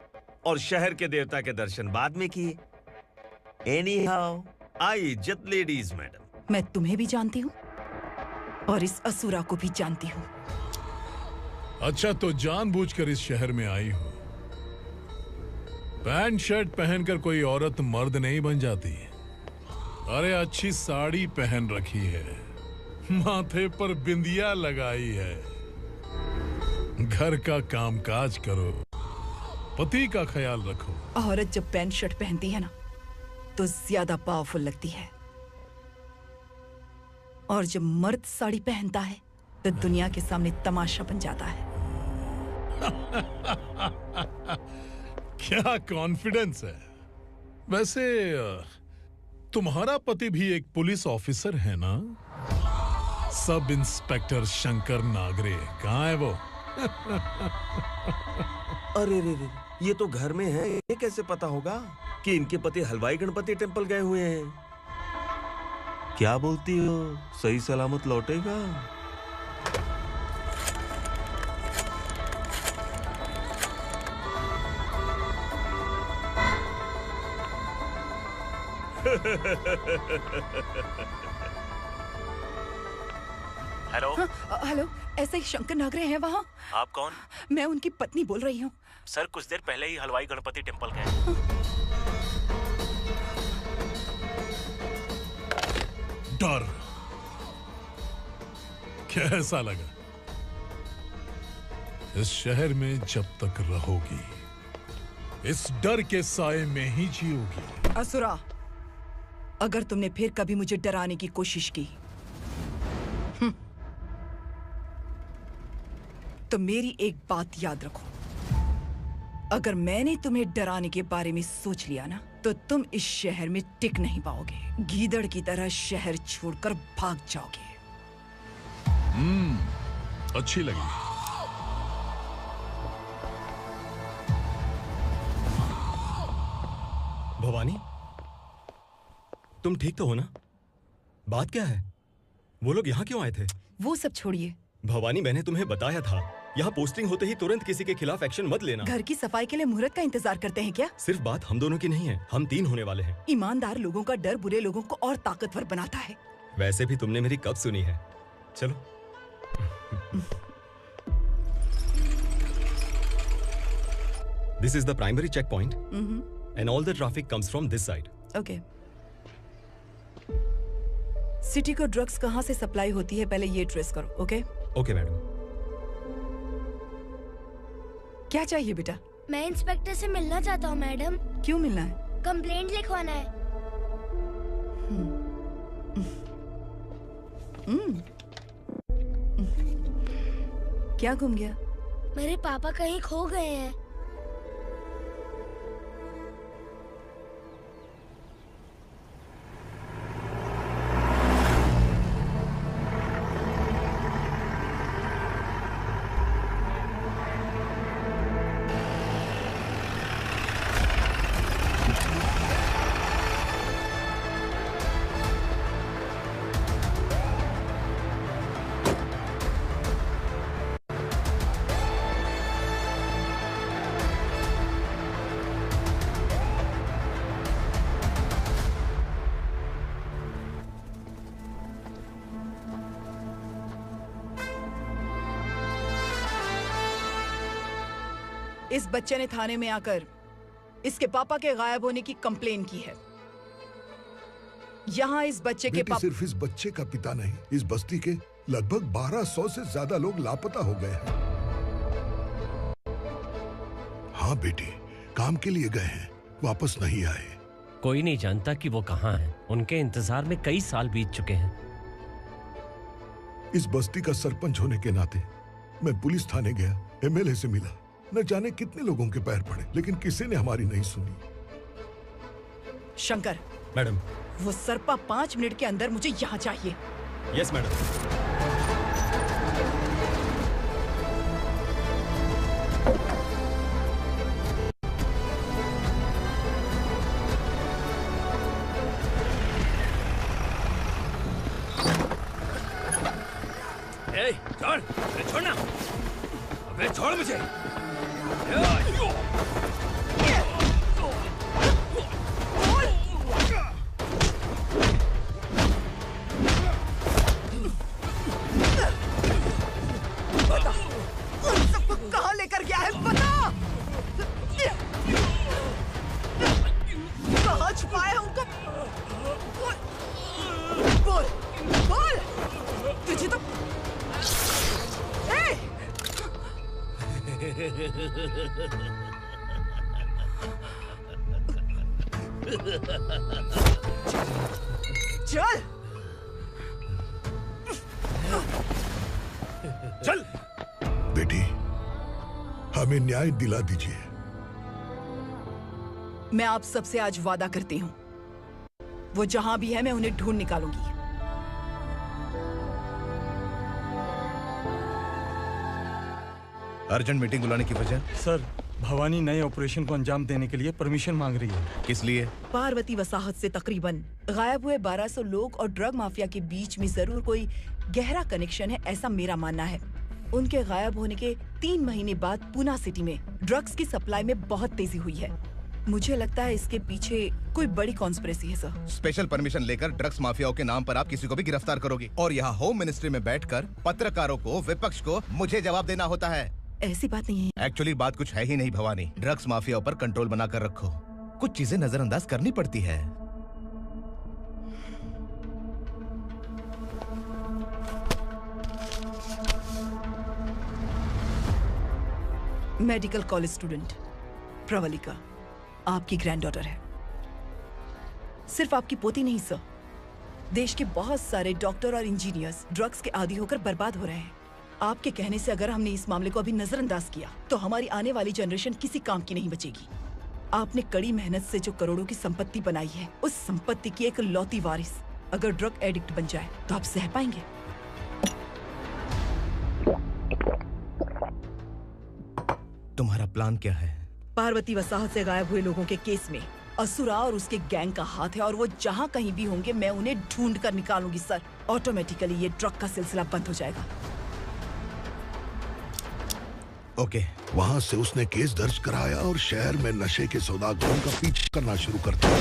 Speaker 13: और शहर के देवता के दर्शन बाद में किए। एनीहाउ, आई इज्जत लेडीज मैडम।
Speaker 7: मैं तुम्हें भी जानती हूँ और इस असुरा को भी जानती हूँ।
Speaker 12: अच्छा, तो जानबूझकर इस शहर में आई हो। पैंट शर्ट पहनकर कोई औरत मर्द नहीं बन जाती। अरे अच्छी साड़ी पहन रखी है, माथे पर बिंदिया लगाई है, घर का कामकाज करो, पति का ख्याल रखो।
Speaker 7: औरत जब पैंट शर्ट पहनती है ना तो ज्यादा पावरफुल लगती है, और जब मर्द साड़ी पहनता है तो दुनिया के सामने तमाशा बन जाता है।
Speaker 12: क्या कॉन्फिडेंस है। वैसे तुम्हारा पति भी एक पुलिस ऑफिसर है ना? सब इंस्पेक्टर शंकर नागरे कहाँ है वो?
Speaker 13: अरे रे रे, ये तो घर में है। ये कैसे पता होगा कि इनके पति हलवाई गणपति टेम्पल गए हुए हैं? क्या बोलती हो, सही सलामत लौटेगा?
Speaker 15: हेलो।
Speaker 7: हेलो, ऐसे ही शंकर नागरे हैं वहाँ?
Speaker 15: आप कौन?
Speaker 7: मैं उनकी पत्नी बोल रही हूँ।
Speaker 15: सर कुछ देर पहले ही हलवाई गणपति टेम्पल गए।
Speaker 12: डर कैसा लगा? इस शहर में जब तक रहोगी इस डर के साए में ही जियोगी।
Speaker 7: असुरा, अगर तुमने फिर कभी मुझे डराने की कोशिश की तो मेरी एक बात याद रखो, अगर मैंने तुम्हें डराने के बारे में सोच लिया ना तो तुम इस शहर में टिक नहीं पाओगे। गीदड़ की तरह शहर छोड़कर भाग जाओगे।
Speaker 12: अच्छी लगी।
Speaker 9: भवानी, तुम ठीक तो हो ना? बात क्या है? वो लोग यहाँ क्यों आए थे?
Speaker 7: वो सब छोड़िए।
Speaker 9: भवानी, मैंने तुम्हें बताया था यहाँ पोस्टिंग होते ही तुरंत किसी के खिलाफ एक्शन मत लेना।
Speaker 7: घर की सफाई के लिए मुहूर्त का इंतजार करते हैं क्या?
Speaker 9: सिर्फ बात हम दोनों की नहीं है, हम 3 होने वाले हैं।
Speaker 7: ईमानदार लोगों का डर बुरे लोगों को और ताकतवर बनाता है।
Speaker 9: वैसे भी तुमने मेरी कब सुनी है। चलो। This is the primary checkpoint, and all the traffic comes from this side.
Speaker 7: Okay. City को ड्रग्स कहाँ से सप्लाई होती है पहले ये ट्रेस करो, ओके?
Speaker 9: Okay madam.
Speaker 7: क्या चाहिए बेटा?
Speaker 14: मैं इंस्पेक्टर से मिलना चाहता हूँ मैडम।
Speaker 7: क्यों मिलना है?
Speaker 14: कंप्लेंट लिखवाना है।
Speaker 7: क्या गुम गया?
Speaker 14: मेरे पापा कहीं खो गए हैं।
Speaker 7: इस बच्चे ने थाने में आकर इसके पापा के गायब होने की कंप्लेन की है। यहाँ इस बच्चे के पापा
Speaker 4: सिर्फ इस बच्चे का पिता नहीं, इस बस्ती के लगभग 1200 से ज्यादा लोग लापता हो गए हैं। हाँ बेटी, काम के लिए गए हैं, वापस नहीं आए।
Speaker 20: कोई नहीं जानता कि वो कहाँ हैं। उनके इंतजार में कई साल बीत चुके हैं।
Speaker 4: इस बस्ती का सरपंच होने के नाते मैं पुलिस थाने गया, एमएलए से मिला, न जाने कितने लोगों के पैर पड़े, लेकिन किसी ने हमारी नहीं सुनी।
Speaker 7: शंकर।
Speaker 9: मैडम।
Speaker 7: वो सरपा 5 मिनट के अंदर मुझे यहाँ चाहिए।
Speaker 9: Yes madam.
Speaker 5: छोड़, छोड़ना, अबे छोड़ मुझे।
Speaker 7: बता, उन सबको कहाँ लेकर गया है बता। कहाँ छुपाया है उनको? बोल, बोल, तुझे तो चल
Speaker 4: चल बेटी, हमें न्याय दिला दीजिए।
Speaker 7: मैं आप सबसे आज वादा करती हूँ, वो जहां भी है मैं उन्हें ढूंढ निकालूंगी।
Speaker 8: अर्जेंट मीटिंग बुलाने की वजह?
Speaker 17: सर, भवानी नए ऑपरेशन को अंजाम देने के लिए परमिशन मांग रही है।
Speaker 8: किस लिए?
Speaker 7: पार्वती वसाहत से तकरीबन गायब हुए 1200 लोग और ड्रग माफिया के बीच में जरूर कोई गहरा कनेक्शन है, ऐसा मेरा मानना है। उनके गायब होने के 3 महीने बाद पूना सिटी में ड्रग्स की सप्लाई में बहुत तेजी हुई है। मुझे लगता है इसके पीछे कोई बड़ी कॉन्स्पिरेसी है सर।
Speaker 8: स्पेशल परमिशन लेकर ड्रग्स माफियाओं के नाम पर आप किसी को भी गिरफ्तार करोगे और यहाँ होम मिनिस्ट्री में बैठकर पत्रकारों को, विपक्ष को मुझे जवाब देना होता है।
Speaker 7: ऐसी बात नहीं है।
Speaker 8: एक्चुअली बात कुछ है ही नहीं भवानी। ड्रग्स माफियाओं पर कंट्रोल बनाकर रखो, कुछ चीजें नजरअंदाज करनी पड़ती है।
Speaker 7: मेडिकल कॉलेज स्टूडेंट प्रवलिका आपकी ग्रैंडडॉटर है। सिर्फ आपकी पोती नहीं सर, देश के बहुत सारे डॉक्टर और इंजीनियर्स ड्रग्स के आदी होकर बर्बाद हो रहे हैं। आपके कहने से अगर हमने इस मामले को अभी नजरअंदाज किया तो हमारी आने वाली जनरेशन किसी काम की नहीं बचेगी। आपने कड़ी मेहनत से जो करोड़ों की संपत्ति बनाई है, उस संपत्ति की एक लौती वारिस अगर ड्रग एडिक्ट बन जाए तो आप सह पाएंगे?
Speaker 8: तुम्हारा प्लान क्या है?
Speaker 7: पार्वती वसाहत से गायब हुए लोगों के केस में असुरा और उसके गैंग का हाथ है और वो जहाँ कहीं भी होंगे मैं उन्हें ढूंढ कर निकालूंगी सर। ऑटोमेटिकली ये ड्रग का सिलसिला बंद हो जाएगा।
Speaker 8: ओके।
Speaker 4: वहाँ से उसने केस दर्ज कराया और शहर में नशे के सौदागरों का पीछा करना शुरू कर दिया।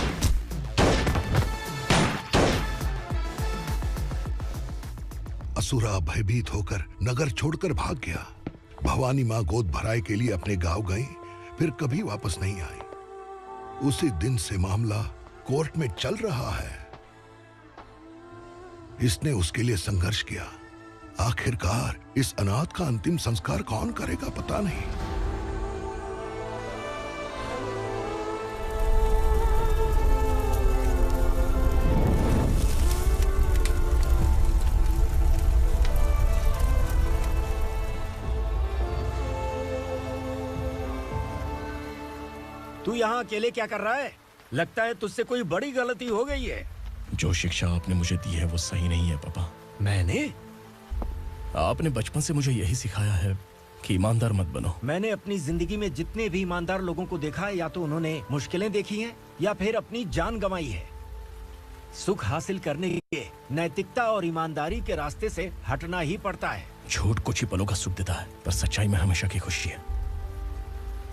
Speaker 4: असुरा भयभीत होकर नगर छोड़कर भाग गया। भवानी माँ गोद भराई के लिए अपने गांव गई, फिर कभी वापस नहीं आई। उसी दिन से मामला कोर्ट में चल रहा है। इसने उसके लिए संघर्ष किया। आखिरकार इस अनाथ का अंतिम संस्कार कौन करेगा पता नहीं।
Speaker 6: तू यहाँ अकेले क्या कर रहा है? लगता है तुझसे कोई बड़ी गलती हो गई है।
Speaker 2: जो शिक्षा आपने मुझे दी है वो सही नहीं है पापा।
Speaker 6: मैंने?
Speaker 2: आपने बचपन से मुझे यही सिखाया है कि ईमानदार मत बनो।
Speaker 6: मैंने अपनी जिंदगी में जितने भी ईमानदार लोगों को देखा है, या तो उन्होंने मुश्किलें देखी हैं या फिर अपनी जान गंवाई है। सुख हासिल करने के लिए नैतिकता और ईमानदारी के रास्ते से हटना ही पड़ता है।
Speaker 2: झूठ कुछ ही पलों का सुख देता है, पर सच्चाई में हमेशा की खुशी है।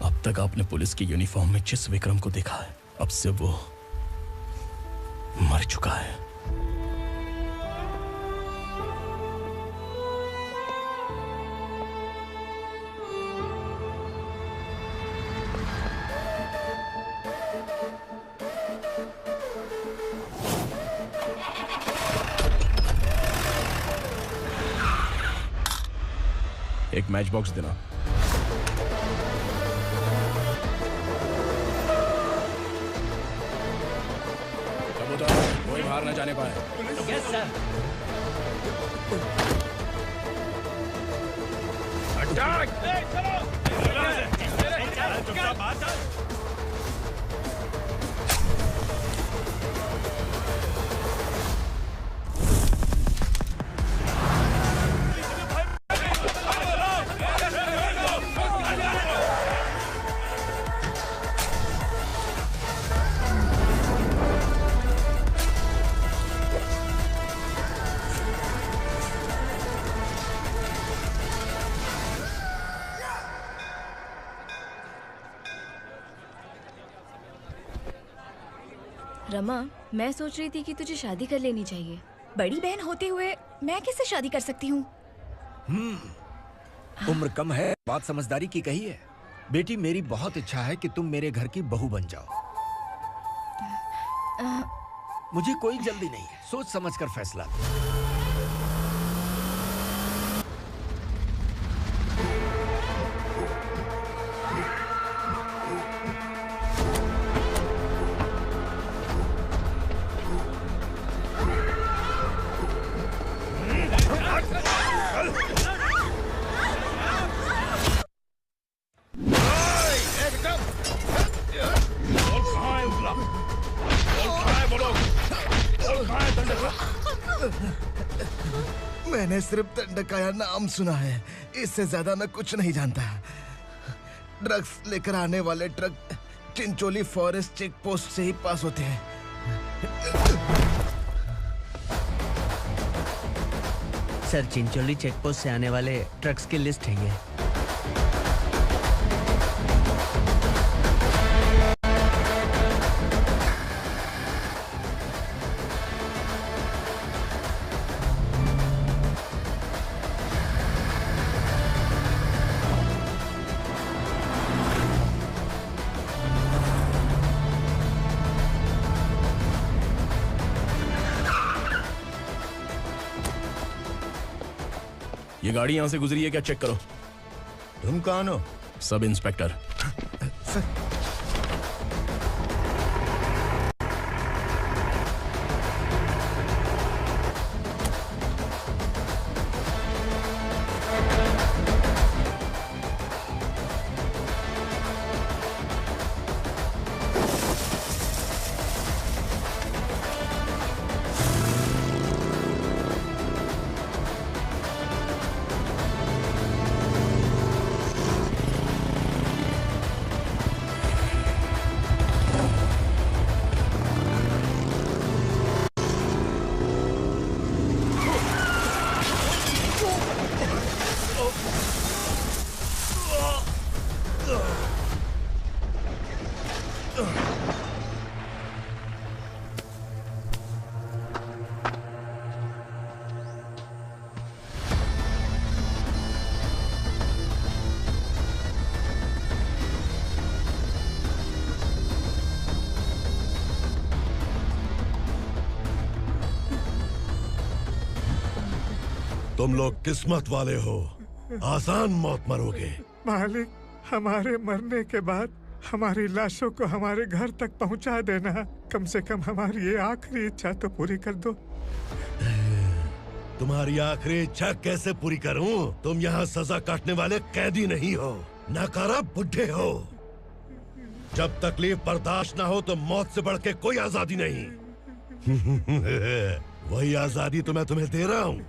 Speaker 2: अब तक आपने पुलिस की यूनिफॉर्म में जिस विक्रम को देखा है, अब से वो मर चुका है। एक मैच बॉक्स देना। कबूतर, कोई बाहर न जाने पाए।
Speaker 11: Yes sir.
Speaker 16: रमा, मैं सोच रही थी कि तुझे शादी कर लेनी चाहिए।
Speaker 14: बड़ी बहन होते हुए मैं कैसे शादी कर सकती हूँ?
Speaker 6: उम्र कम है, बात समझदारी की कही है। बेटी, मेरी बहुत इच्छा है कि तुम मेरे घर की बहू बन जाओ। मुझे कोई जल्दी नहीं है, सोच समझ कर फैसला।
Speaker 8: मैंने सिर्फ दंडकाया नाम सुना है, इससे ज्यादा मैं कुछ नहीं जानता। ड्रग्स लेकर आने वाले truck Chincholi forest check post से ही पास होते हैं।
Speaker 11: सर, चिंचोली चेक पोस्ट से आने वाले ट्रक्स की लिस्ट है ये।
Speaker 2: ये गाड़ी यहां से गुजरी है क्या? चेक करो।
Speaker 22: तुम कौन हो?
Speaker 2: Sub inspector.
Speaker 4: तुम लोग किस्मत वाले हो, आसान मौत मरोगे।
Speaker 19: मालिक, हमारे मरने के बाद हमारी लाशों को हमारे घर तक पहुंचा देना। कम से कम हमारी ये आखिरी इच्छा तो पूरी कर दो।
Speaker 4: तुम्हारी आखिरी इच्छा कैसे पूरी करूं? तुम यहाँ सजा काटने वाले कैदी नहीं हो, नकारा बुढ़े हो। जब तकलीफ बर्दाश्त ना हो तो मौत से बढ़ के कोई आजादी नहीं। वही आजादी तो मैं तुम्हें दे रहा हूँ।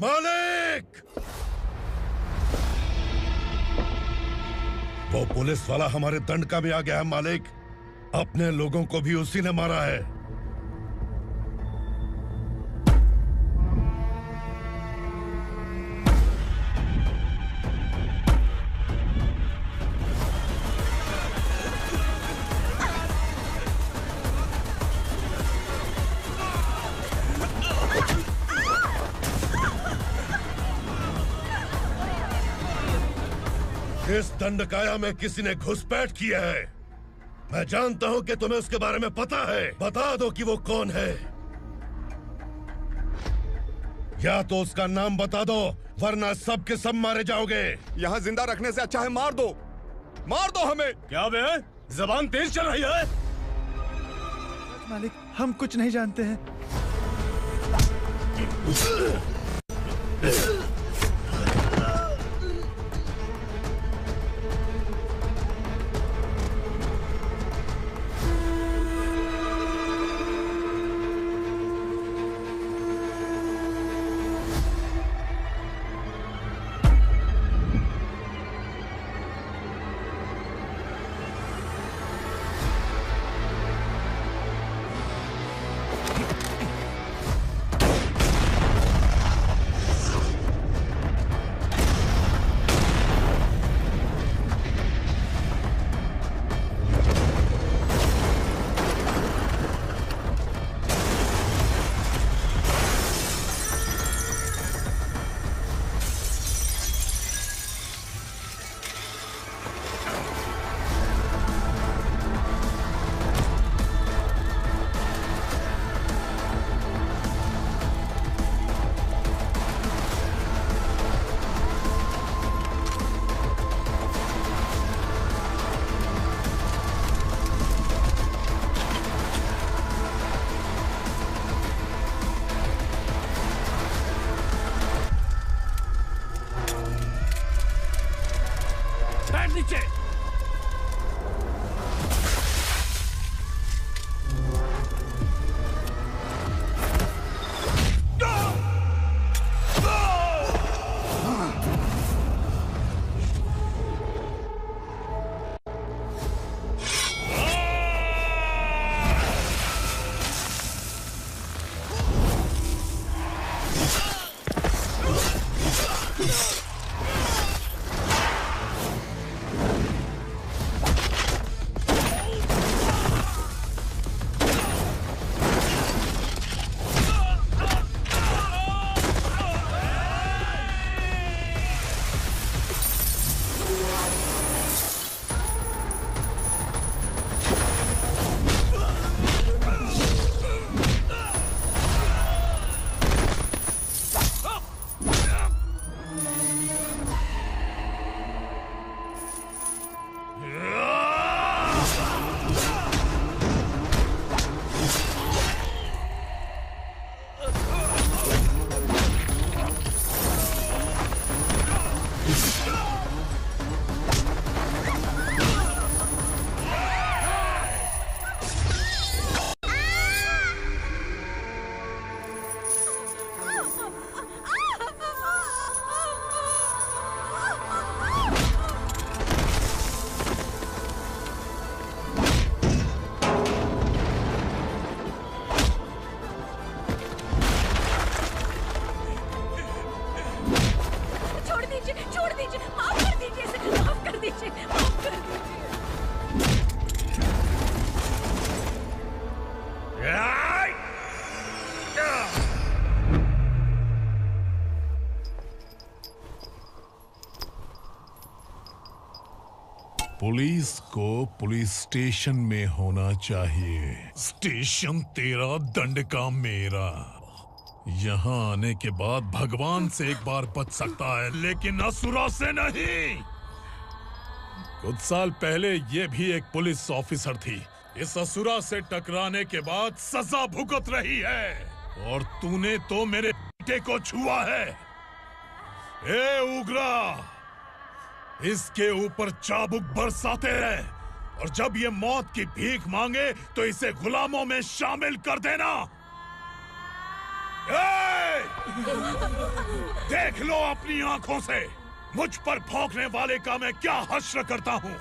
Speaker 4: मालिक! वो पुलिस वाला हमारे दंडका में आ गया है मालिक। अपने लोगों को भी उसी ने मारा है। इस दंडकाया में किसी ने घुसपैठ किया है। मैं जानता हूं कि तुम्हें उसके बारे में पता है। बता दो कि वो कौन है, या तो उसका नाम बता दो, वरना सब के सब मारे जाओगे।
Speaker 1: यहाँ जिंदा रखने से अच्छा है मार दो हमें।
Speaker 3: क्या बे? जबान तेज चल रही है।
Speaker 18: मालिक, हम कुछ नहीं जानते हैं।
Speaker 17: नीचे।
Speaker 12: पुलिस को पुलिस स्टेशन में होना चाहिए। स्टेशन तेरा, दंड का मेरा। यहाँ आने के बाद भगवान से एक बार बच सकता है, लेकिन असुरा से नहीं। कुछ साल पहले ये भी एक पुलिस ऑफिसर थी। इस असुरा से टकराने के बाद सजा भुगत रही है, और तूने तो मेरे बेटे को छुआ है। ए उग्रा, इसके ऊपर चाबुक बरसाते हैं, और जब ये मौत की भीख मांगे तो इसे गुलामों में शामिल कर देना। देख लो अपनी आंखों से मुझ पर भौंकने वाले का मैं क्या हश्र करता हूं।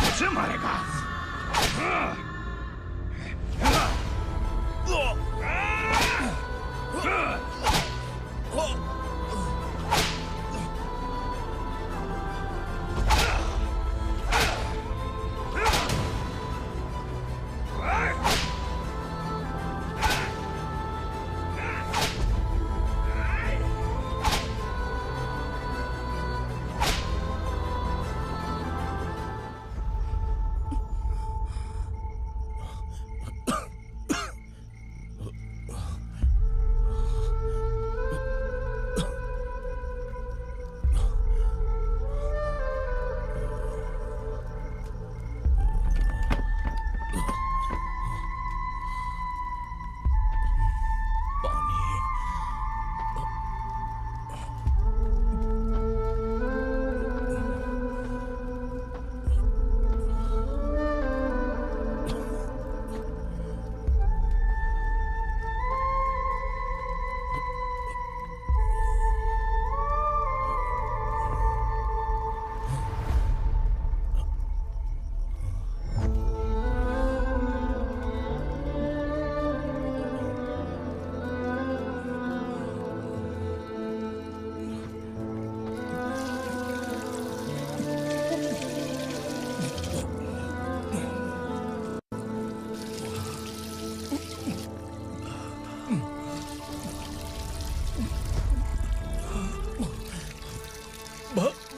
Speaker 1: मुझे मारेगा।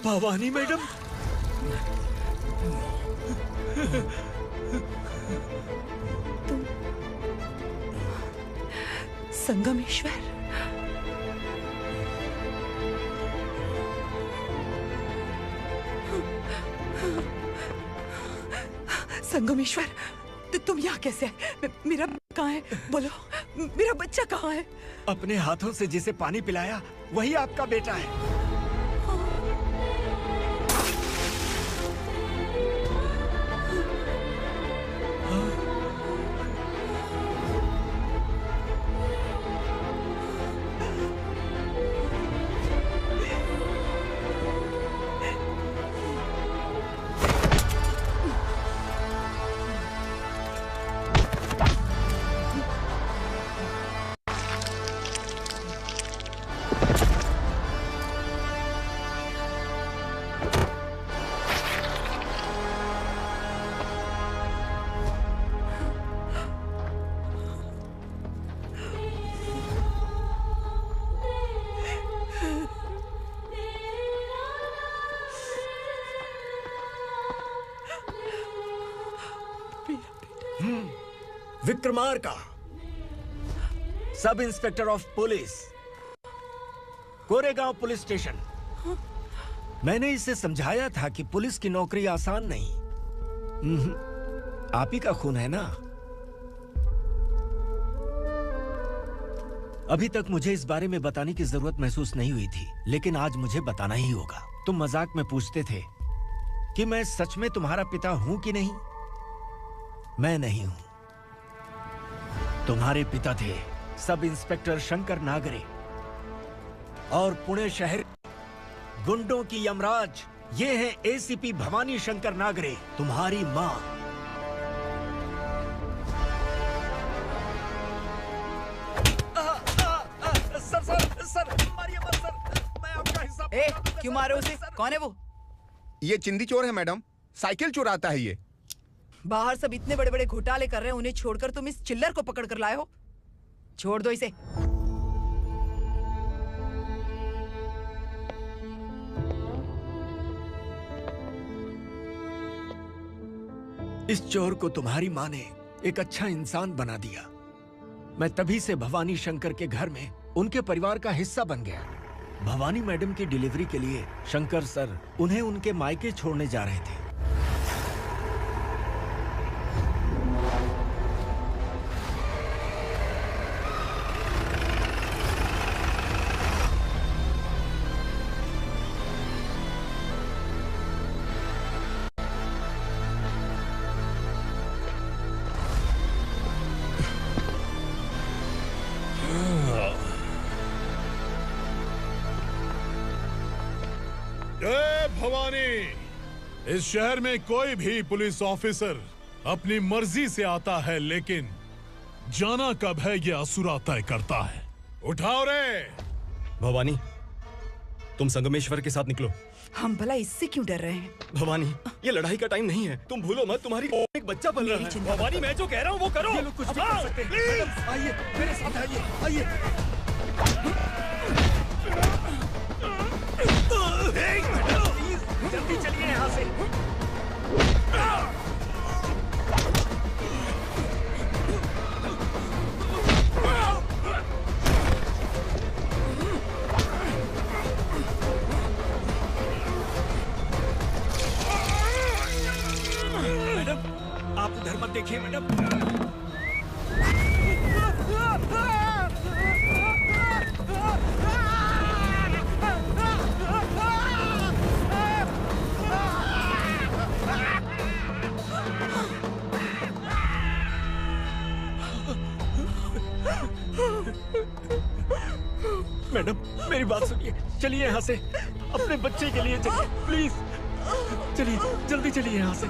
Speaker 6: भवानी मैडम,
Speaker 7: तुम संगमेश्वर? संगमेश्वर, तुम यहाँ कैसे आए? मेरा कहाँ है? बोलो, मेरा बच्चा कहाँ है?
Speaker 6: अपने हाथों से जिसे पानी पिलाया वही आपका बेटा है। Vikramarka, sub inspector of police, Koregaon police station. मैंने इसे समझाया था कि पुलिस की नौकरी आसान नहीं। आप ही का खून है ना? अभी तक मुझे इस बारे में बताने की जरूरत महसूस नहीं हुई थी, लेकिन आज मुझे बताना ही होगा। तुम मजाक में पूछते थे कि मैं सच में तुम्हारा पिता हूं कि नहीं। मैं नहीं हूं। तुम्हारे पिता थे सब इंस्पेक्टर शंकर नागरे, और पुणे शहर गुंडों की यमराज ये है एसीपी भवानी शंकर नागरे, तुम्हारी मां। सर, मारिए मत सर, मैं आपका हिस्सा।
Speaker 7: क्यों मारे उसे? कौन है वो?
Speaker 1: ये चिंदी चोर है मैडम, साइकिल चुराता है ये।
Speaker 7: बाहर सब इतने बड़े बड़े घोटाले कर रहे हैं, उन्हें छोड़कर तुम इस चिल्लर को पकड़ कर लाए हो। छोड़ दो इसे।
Speaker 6: इस चोर को तुम्हारी माँ ने एक अच्छा इंसान बना दिया। मैं तभी से भवानी शंकर के घर में उनके परिवार का हिस्सा बन गया। भवानी मैडम की डिलीवरी के लिए शंकर सर उन्हें उनके मायके छोड़ने जा रहे थे।
Speaker 12: भवानी, इस शहर में कोई भी पुलिस ऑफिसर अपनी मर्जी से आता है, लेकिन जाना कब है ये असुरा तय करता है। उठाओ रे।
Speaker 9: भवानी, तुम संगमेश्वर के साथ निकलो।
Speaker 7: हम भला इससे क्यों डर रहे हैं?
Speaker 9: भवानी, ये लड़ाई का टाइम नहीं है। तुम भूलो मत, तुम्हारी एक बच्चा पल रहा है। भवानी, मैं जो कह रहा हूँ वो करो।
Speaker 17: ये लोग कुछ भी कर सकते हैं। मैडम, आइए मेरे साथ आइए, आइए।
Speaker 6: जल्दी चलिए यहाँ से। मैडम, आप उधर मत देखिए मैडम। मैडम, मेरी बात सुनिए, चलिए यहाँ से। अपने बच्चे के लिए चलिए, प्लीज। चलिए, जल्दी चलिए यहाँ से।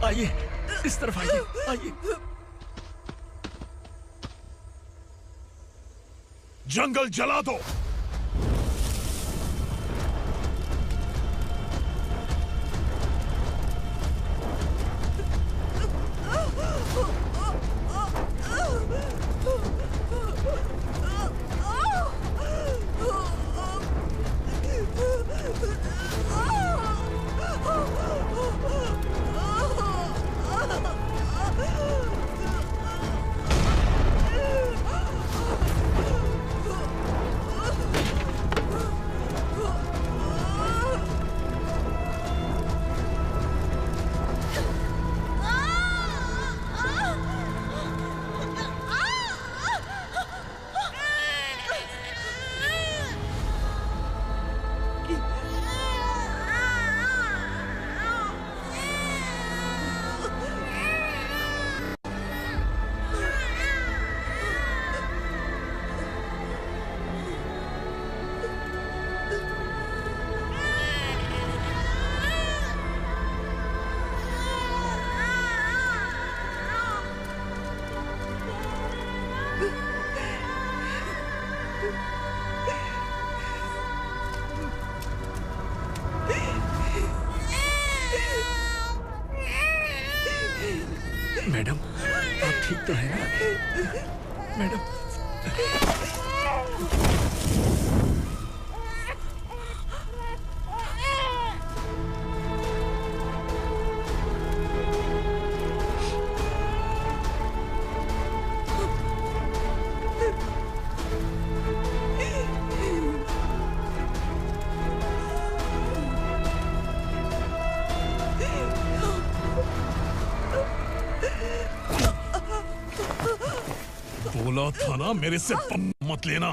Speaker 6: आइए, इस तरफ आइए, आइए।
Speaker 12: जंगल जला दो।
Speaker 6: मैडम, आप ठीक तो हैं ना? मैडम,
Speaker 12: बोला था ना मेरे से मत लेना।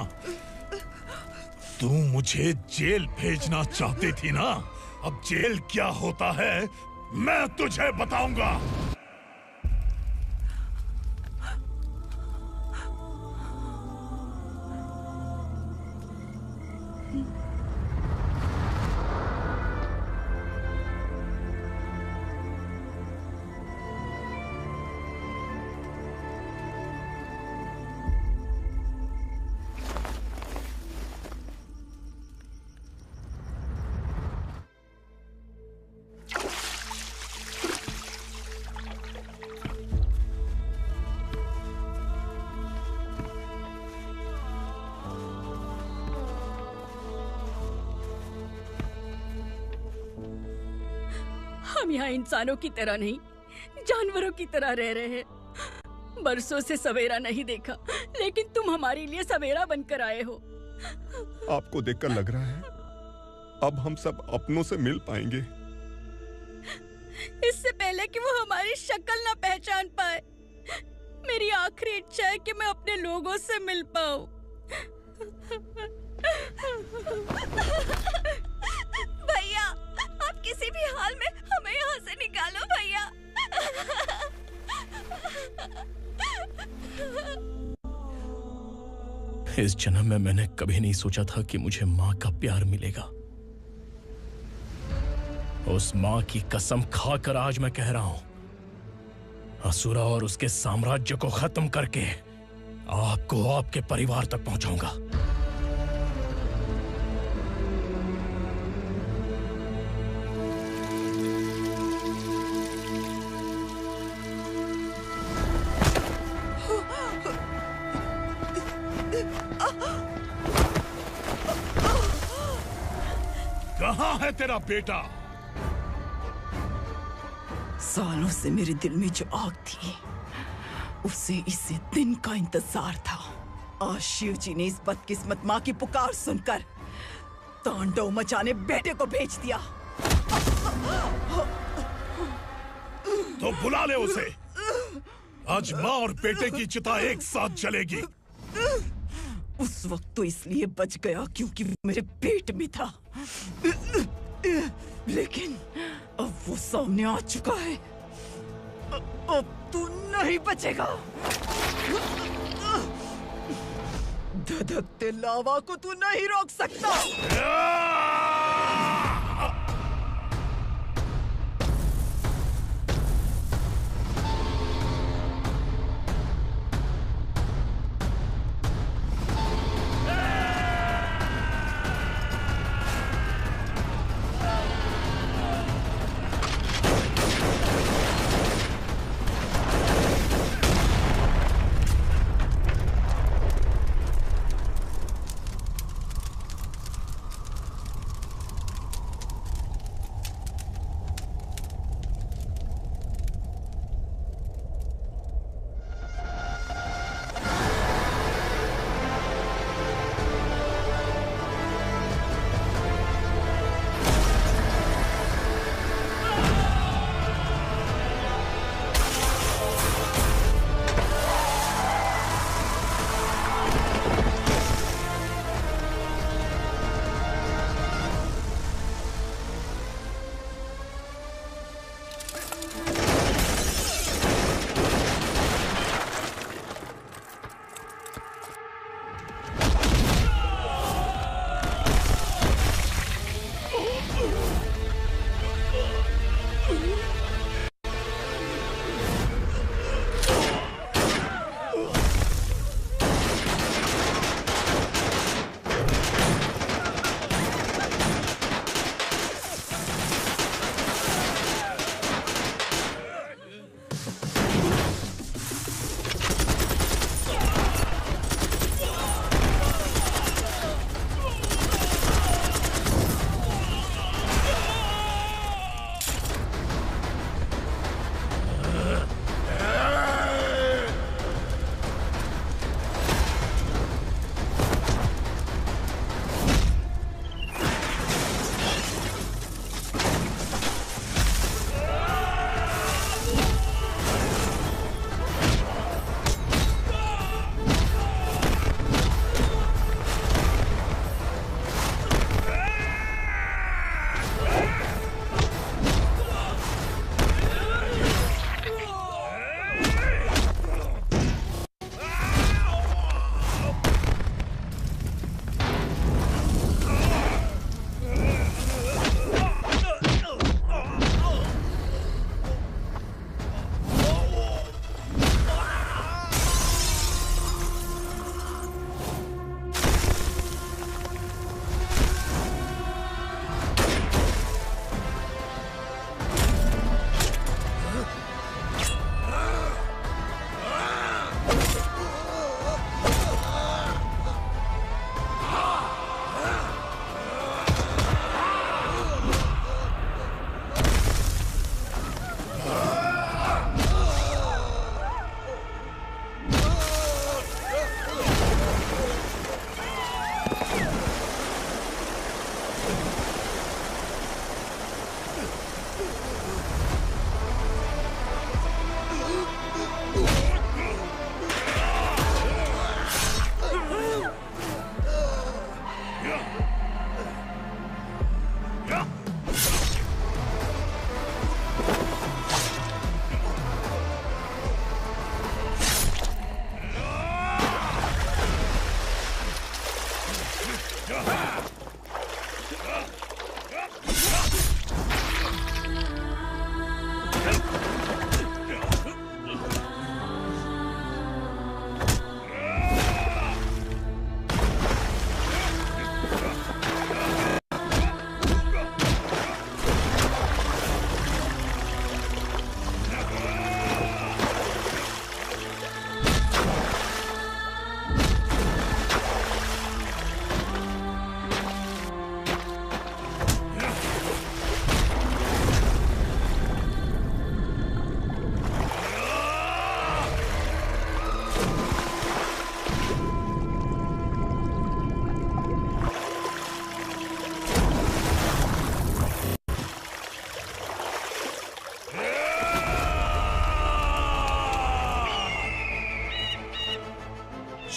Speaker 12: तू मुझे जेल भेजना चाहती थी ना? अब जेल क्या होता है मैं तुझे बताऊंगा।
Speaker 10: हम यहाँ इंसानों की तरह नहीं, जानवरों की तरह रह रहे हैं। बरसों से सवेरा नहीं देखा, लेकिन तुम हमारे लिए सवेरा बनकर आए हो।
Speaker 1: आपको देखकर लग रहा है अब हम सब अपनों से मिल पाएंगे।
Speaker 10: इससे पहले कि वो हमारी शक्ल ना पहचान पाए, मेरी आखिरी इच्छा है कि मैं अपने लोगों से मिल पाऊं। भैया, आप किसी भी हाल में हमें यहाँ से निकालो भैया।
Speaker 2: इस जन्म में मैंने कभी नहीं सोचा था कि मुझे मां का प्यार मिलेगा। उस मां की कसम खाकर आज मैं कह रहा हूं, असुरा और उसके साम्राज्य को खत्म करके आपको आपके परिवार तक पहुंचाऊंगा।
Speaker 12: कहां है तेरा बेटा?
Speaker 7: सालों से मेरे दिल में जो आग थी, उसे इस दिन का इंतजार था। आज शिव जी ने इस बदकिस्मत माँ की पुकार सुनकर तांडव मचाने बेटे को भेज दिया।
Speaker 12: तो बुला ले उसे। आज माँ और बेटे की चिता एक साथ जलेगी।
Speaker 7: उस वक्त तो इसलिए बच गया क्योंकि वो मेरे पेट में था, लेकिन अब वो सामने आ चुका है। अब तू नहीं बचेगा। धधकते लावा को तू नहीं रोक सकता।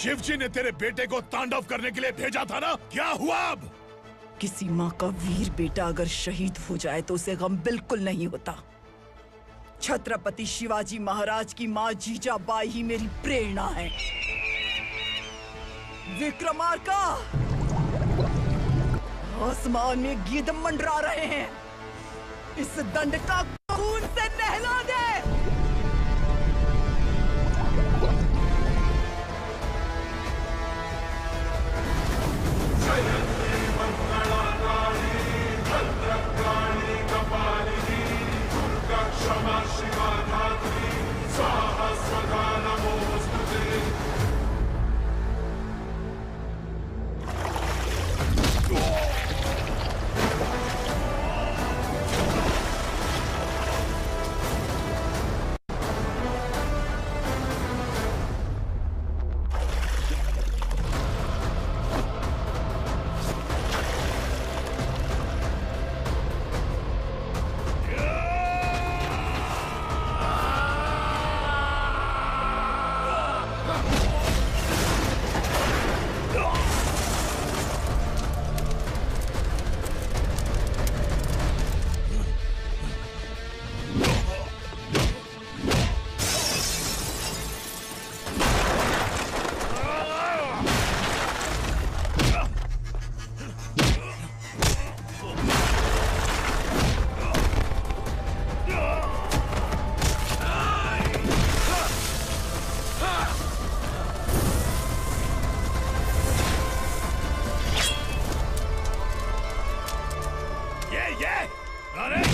Speaker 12: शिवजी ने तेरे बेटे को तांडव करने के लिए भेजा था ना, क्या हुआ अब?
Speaker 7: किसी माँ का वीर बेटा अगर शहीद हो जाए तो उसे गम बिल्कुल नहीं होता। छत्रपति शिवाजी महाराज की माँ जीजाबाई ही मेरी प्रेरणा है। विक्रमार्का, आसमान में गिद्ध मंडरा रहे हैं, इस दंड का खून से नहला दे।
Speaker 12: अरे